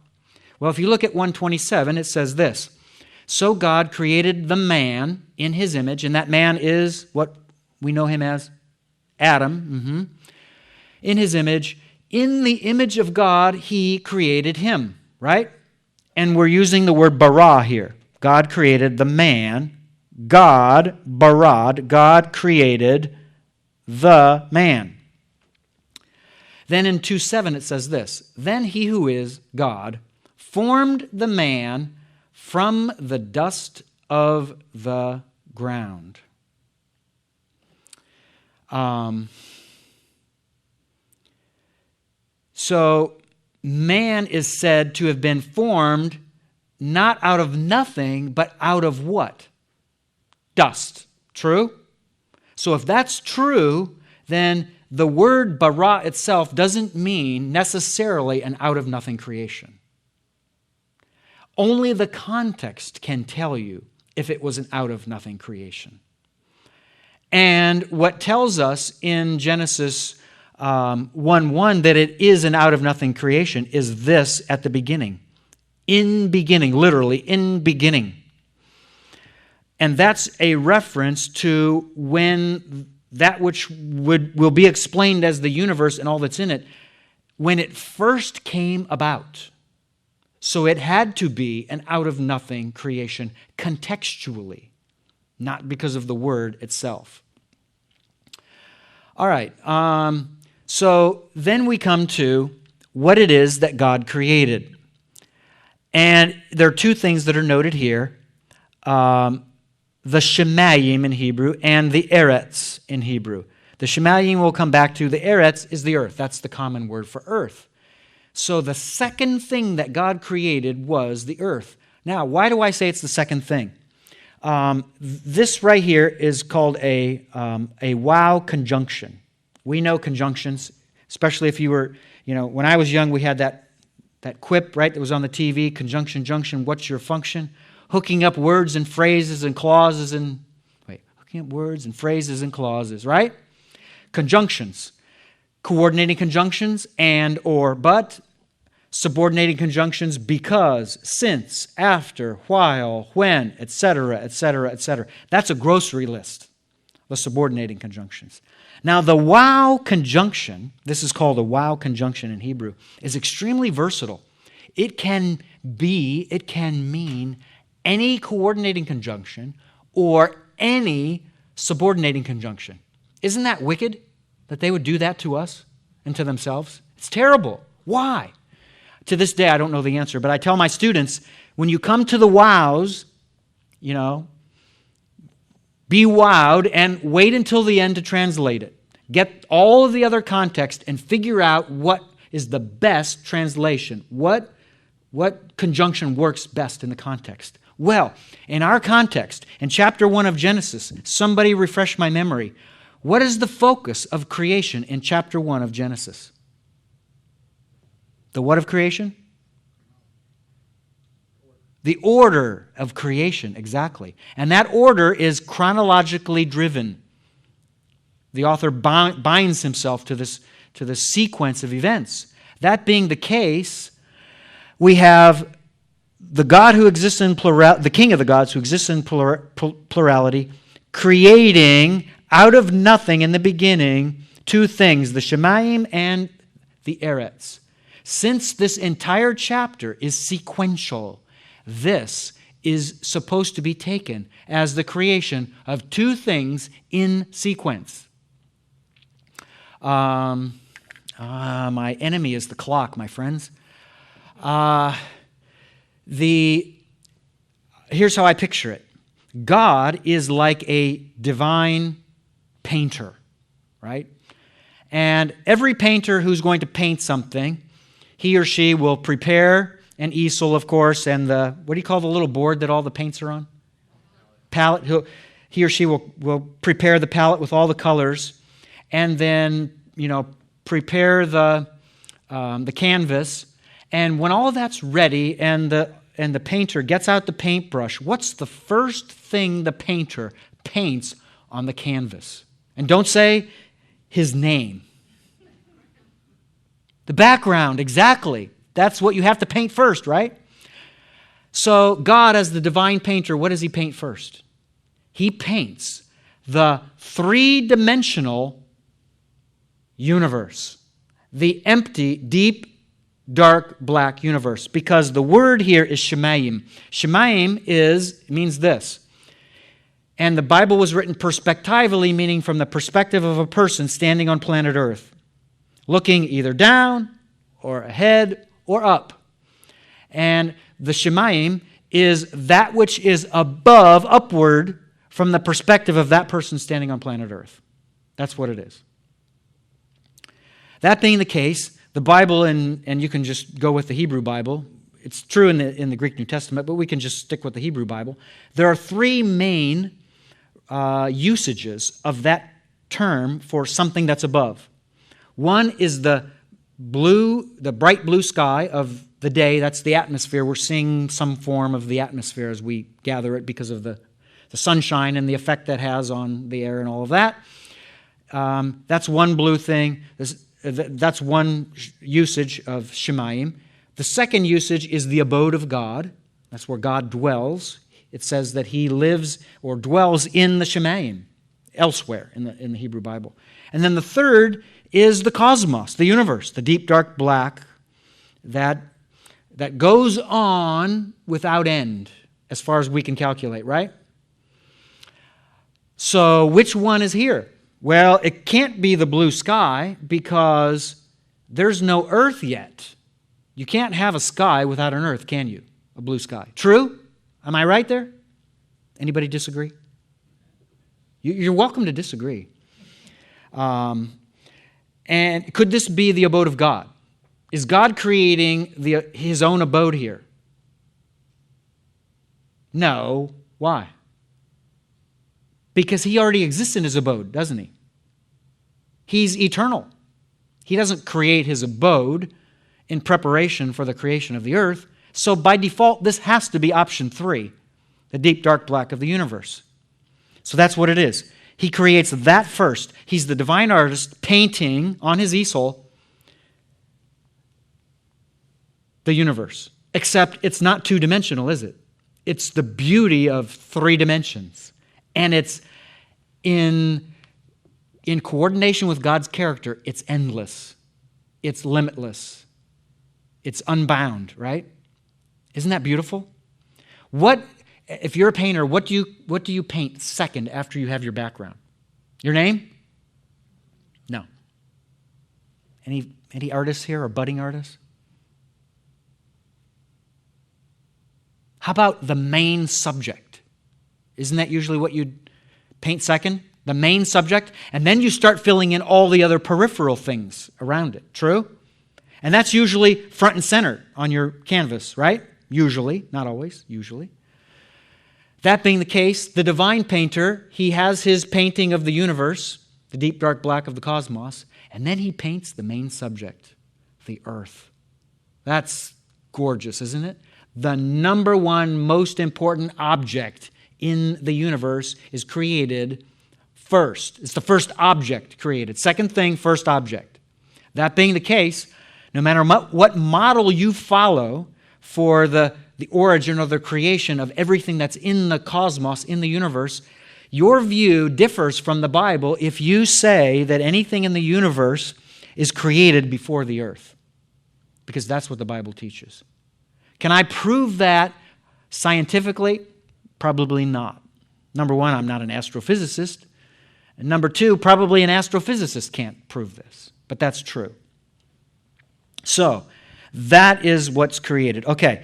B: Well, if you look at 127, it says this: "So God created the man in his image," and that man is what we know him as Adam. In his image, in the image of God, he created him, right? And we're using the word bara here. God created the man. God, barad, God created the man. Then in 2:7 it says this: "Then he who is God formed the man from the dust of the ground." So man is said to have been formed not out of nothing, but out of what? Dust. True? So if that's true, then the word bara itself doesn't mean necessarily an out-of-nothing creation. Only the context can tell you if it was an out-of-nothing creation. And what tells us in Genesis 1:1 that it is an out-of-nothing creation is this at the beginning. In beginning, literally, in beginning. And that's a reference to when that which will be explained as the universe and all that's in it, when it first came about. So it had to be an out-of-nothing creation contextually, not because of the word itself. All right, so then we come to what it is that God created. And there are two things that are noted here. The shemayim in Hebrew and the eretz in Hebrew. The shemayim we'll come back to. The eretz is the earth. That's the common word for earth. So the second thing that God created was the earth. Now, why do I say it's the second thing? This right here is called a wow conjunction. We know conjunctions, especially if you were, when I was young, we had that quip, right, that was on the TV, conjunction, junction, what's your function? Hooking up words and phrases and clauses hooking up words and phrases and clauses, right? Conjunctions. Coordinating conjunctions and, or, but. Subordinating conjunctions, because, since, after, while, when, etc., etc., etc. That's a grocery list, the subordinating conjunctions. Now, the wow conjunction, this is called a wow conjunction in Hebrew, is extremely versatile. It can mean any coordinating conjunction or any subordinating conjunction. Isn't that wicked that they would do that to us and to themselves? It's terrible. Why? To this day, I don't know the answer, but I tell my students, when you come to the wows, be wowed and wait until the end to translate it. Get all of the other context and figure out what is the best translation. What conjunction works best in the context? Well, in our context, in chapter 1 of Genesis, somebody refresh my memory. What is the focus of creation in chapter 1 of Genesis? The what of creation? The order of creation, exactly. And that order is chronologically driven. The author binds himself to this sequence of events. That being the case, we have the God who exists in plurality, the King of the gods who exists in plurality, creating out of nothing in the beginning two things, the Shemayim and the Eretz. Since this entire chapter is sequential, this is supposed to be taken as the creation of two things in sequence. My enemy is the clock, my friends. Here's how I picture it. God is like a divine painter, right? And every painter who's going to paint something, he or she will prepare an easel, of course, and what do you call the little board that all the paints are on? Palette. He or she will prepare the palette with all the colors, and then, prepare the canvas. And when all of that's ready and the painter gets out the paintbrush, what's the first thing the painter paints on the canvas? And don't say his name. The background, exactly. That's what you have to paint first, right? So God, as the divine painter, what does he paint first? He paints the three-dimensional universe, the empty, deep, dark, black universe, because the word here is Shemayim. Shemayim means this. And the Bible was written perspectively, meaning from the perspective of a person standing on planet Earth, looking either down or ahead or up. And the Shemayim is that which is above, upward, from the perspective of that person standing on planet Earth. That's what it is. That being the case, the Bible, and you can just go with the Hebrew Bible. It's true in the Greek New Testament, but we can just stick with the Hebrew Bible. There are three main usages of that term for something that's above. One is the bright blue sky of the day. That's the atmosphere. We're seeing some form of the atmosphere as we gather it because of the sunshine and the effect that has on the air and all of that. That's one blue thing. That's one usage of Shemayim. The second usage is the abode of God. That's where God dwells. It says that he lives or dwells in the Shemayim, elsewhere in the Hebrew Bible. And then the third is the cosmos, the universe, the deep, dark, black, that goes on without end, as far as we can calculate, right? So which one is here? Well, it can't be the blue sky because there's no earth yet. You can't have a sky without an earth, can you? A blue sky. True? Am I right there? Anybody disagree? You're welcome to disagree. And could this be the abode of God? Is God creating his own abode here? No. Why? Because he already exists in his abode, doesn't he? He's eternal. He doesn't create his abode in preparation for the creation of the earth. So by default, this has to be option 3, the deep, dark, black of the universe. So that's what it is. He creates that first. He's the divine artist painting on his easel the universe. Except it's not two-dimensional, is it? It's the beauty of 3 dimensions. And it's in coordination with God's character, it's endless. It's limitless. It's unbound, right? Isn't that beautiful? If you're a painter, what do you paint second after you have your background? Your name? No. Any artists here or budding artists? How about the main subject? Isn't that usually what you paint second? The main subject? And then you start filling in all the other peripheral things around it. True? And that's usually front and center on your canvas, right? Usually. Not always. Usually. That being the case, the divine painter, he has his painting of the universe, the deep dark black of the cosmos, and then he paints the main subject, the earth. That's gorgeous, isn't it? The number one most important object in the universe is created first. It's the first object created. Second thing, first object. That being the case, no matter what model you follow for the origin or the creation of everything that's in the cosmos, in the universe, your view differs from the Bible if you say that anything in the universe is created before the earth, because that's what the Bible teaches. Can I prove that scientifically? Probably not. Number one, I'm not an astrophysicist. And number two, probably an astrophysicist can't prove this, but that's true. So, that is what's created. Okay,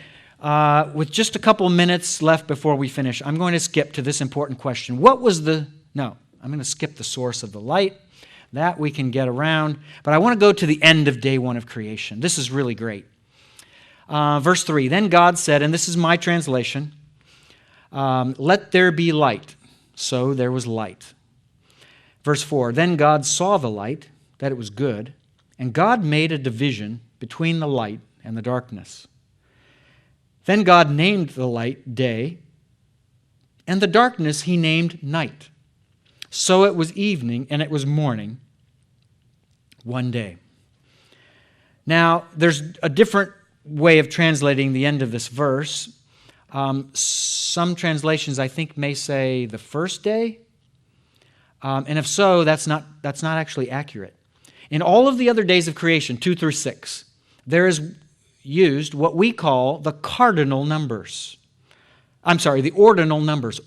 B: with just a couple minutes left before we finish, I'm going to skip to this important question. I'm going to skip the source of the light. That we can get around. But I want to go to the end of day one of creation. This is really great. Verse 3, then God said, and this is my translation, let there be light. So there was light. Verse 4, then God saw the light, that it was good, and God made a division between the light and the darkness. Then God named the light day, and the darkness he named night. So it was evening and it was morning, one day. Now, there's a different way of translating the end of this verse. Some translations, I think, may say the first day. And if so, that's not actually accurate. In all of the other days of creation, 2 through 6, there is used what we call the cardinal numbers. The ordinal numbers.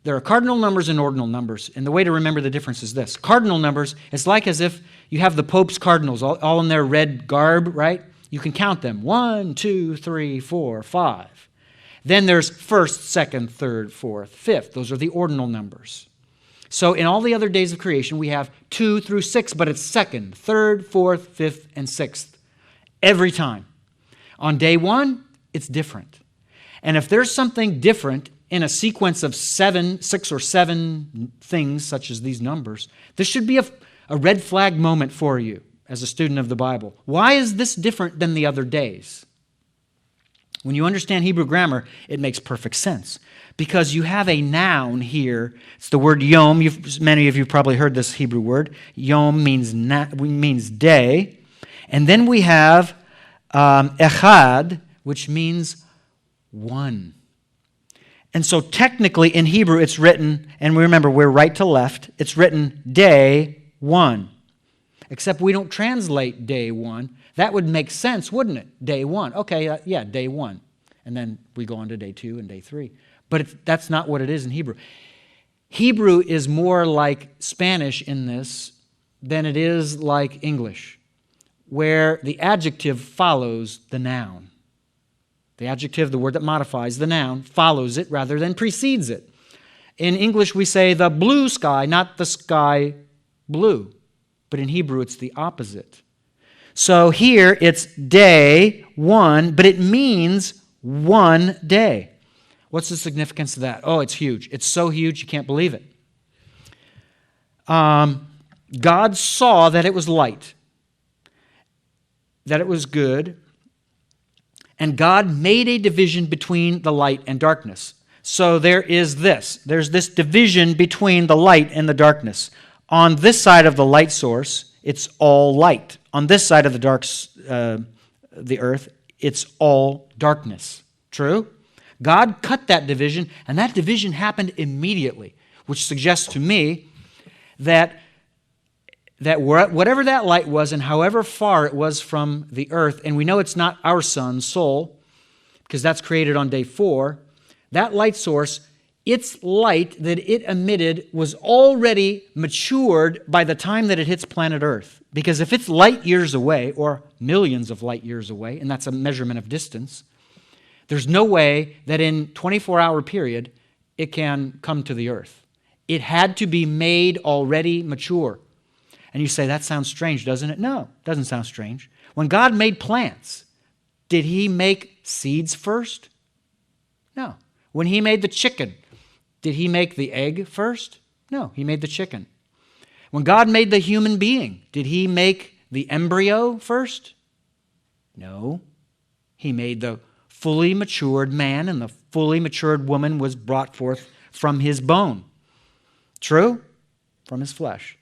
B: There are cardinal numbers and ordinal numbers, and the way to remember the difference is this. Cardinal numbers, it's like as if you have the Pope's cardinals all in their red garb, right? You can count them. 1, 2, 3, 4, 5. Then there's first, second, third, fourth, fifth. Those are the ordinal numbers. So in all the other days of creation, we have 2 through 6, but it's second, third, fourth, fifth, and sixth. Every time. On day one, it's different. And if there's something different in a sequence of 6 or 7 things, such as these numbers, this should be a red flag moment for you as a student of the Bible. Why is this different than the other days? When you understand Hebrew grammar, it makes perfect sense. Because you have a noun here. It's the word yom. Many of you probably heard this Hebrew word. Yom means day. And then we have echad, which means one. And so technically in Hebrew it's written, and remember we're right to left, it's written day one. Except we don't translate day one. That would make sense, wouldn't it? Day one. Okay, day one. And then we go on to day 2 and day 3. But that's not what it is in Hebrew. Hebrew is more like Spanish in this than it is like English, where the adjective follows the noun. The adjective, the word that modifies the noun, follows it rather than precedes it. In English, we say the blue sky, not the sky blue. But in Hebrew, it's the opposite. So here, it's day one, but it means one day. What's the significance of that? Oh, it's huge. It's so huge, you can't believe it. God saw that it was light, that it was good, and God made a division between the light and darkness. So there's this division between the light and the darkness. On this side of the light source, it's all light. On this side of the earth, it's all darkness. True? God cut that division, and that division happened immediately, which suggests to me that whatever that light was and however far it was from the earth, and we know it's not our sun, Sol, because that's created on day 4, that light source, its light that it emitted was already matured by the time that it hits planet Earth. Because if it's light years away, or millions of light years away, and that's a measurement of distance, there's no way that in 24-hour period it can come to the earth. It had to be made already mature. And you say, that sounds strange, doesn't it? No, it doesn't sound strange. When God made plants, did he make seeds first? No. When he made the chicken, Did he make the egg first? No, he made the chicken. When God made the human being, did he make the embryo first? No. He made the fully matured man, and the fully matured woman was brought forth from his bone. True? From his flesh.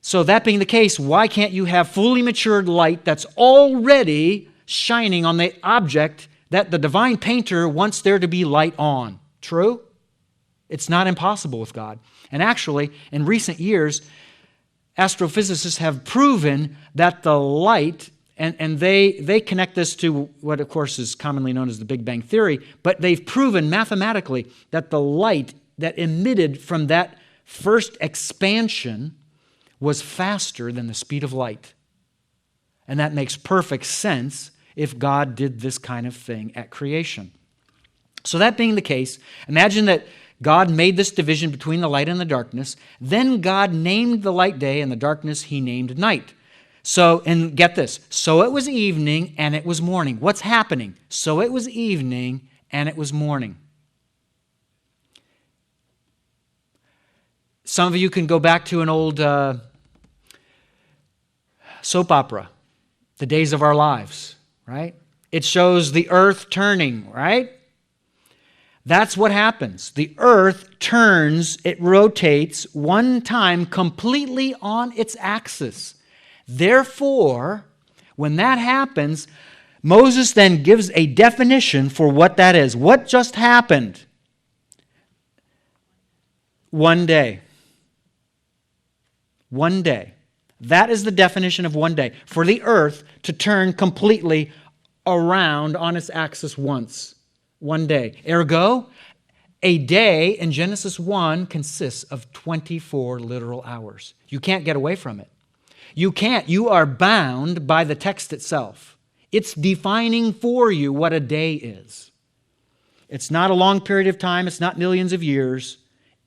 B: So that being the case, why can't you have fully matured light that's already shining on the object that the divine painter wants there to be light on? True? It's not impossible with God. And actually, in recent years, astrophysicists have proven that the light, and they connect this to what, of course, is commonly known as the Big Bang Theory, but they've proven mathematically that the light that emitted from that first expansion was faster than the speed of light. And that makes perfect sense if God did this kind of thing at creation. So that being the case, imagine that God made this division between the light and the darkness. Then God named the light day, and the darkness he named night. So, and get this, so it was evening and it was morning. What's happening? So it was evening and it was morning. Some of you can go back to an old soap opera, The Days of Our Lives, right? It shows the earth turning, right? That's what happens. The earth turns, it rotates one time completely on its axis. Therefore, when that happens, Moses then gives a definition for what that is. What just happened? One day. One day. That is the definition of one day. For the earth to turn completely around on its axis once. One day. Ergo, a day in Genesis 1 consists of 24 literal hours. You can't get away from it. You can't. You are bound by the text itself. It's defining for you what a day is. It's not a long period of time. It's not millions of years.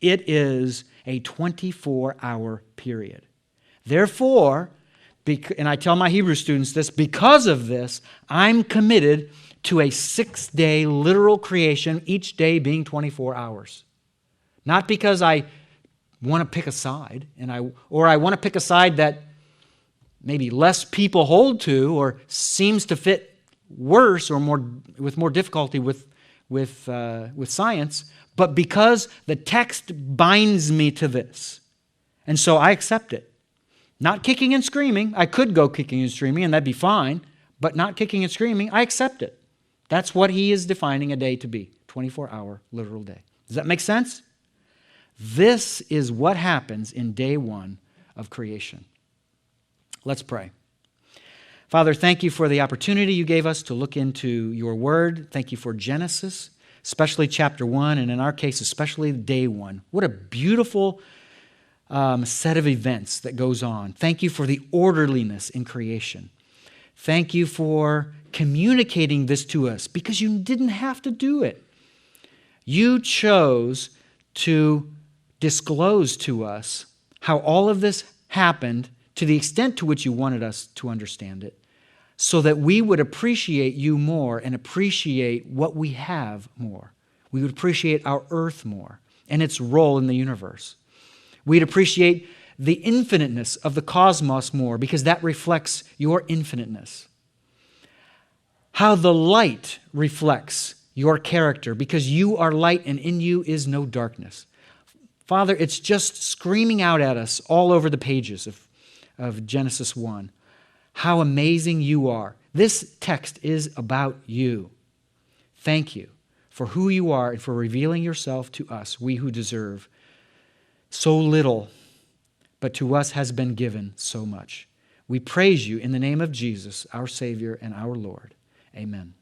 B: It is a 24-hour period. Therefore, and I tell my Hebrew students this, because of this, I'm committed to a 6-day literal creation, each day being 24 hours. Not because I want to pick a side, or I want to pick a side that maybe less people hold to, or seems to fit worse or with more difficulty with science, but because the text binds me to this. And so I accept it. Not kicking and screaming. I could go kicking and screaming, and that'd be fine, but not kicking and screaming. I accept it. That's what he is defining a day to be, 24-hour literal day. Does that make sense? This is what happens in day one of creation. Let's pray. Father, thank you for the opportunity you gave us to look into your word. Thank you for Genesis, especially chapter 1, and in our case, especially day 1. What a beautiful set of events that goes on. Thank you for the orderliness in creation. Thank you for communicating this to us because you didn't have to do it. You chose to disclose to us how all of this happened to the extent to which you wanted us to understand it, so that we would appreciate you more and appreciate what we have more. We would appreciate our earth more and its role in the universe. We'd appreciate the infiniteness of the cosmos more because that reflects your infiniteness. How the light reflects your character because you are light and in you is no darkness. Father, it's just screaming out at us all over the pages of Genesis 1. How amazing you are. This text is about you. Thank you for who you are and for revealing yourself to us, we who deserve so little, but to us has been given so much. We praise you in the name of Jesus, our Savior and our Lord. Amen.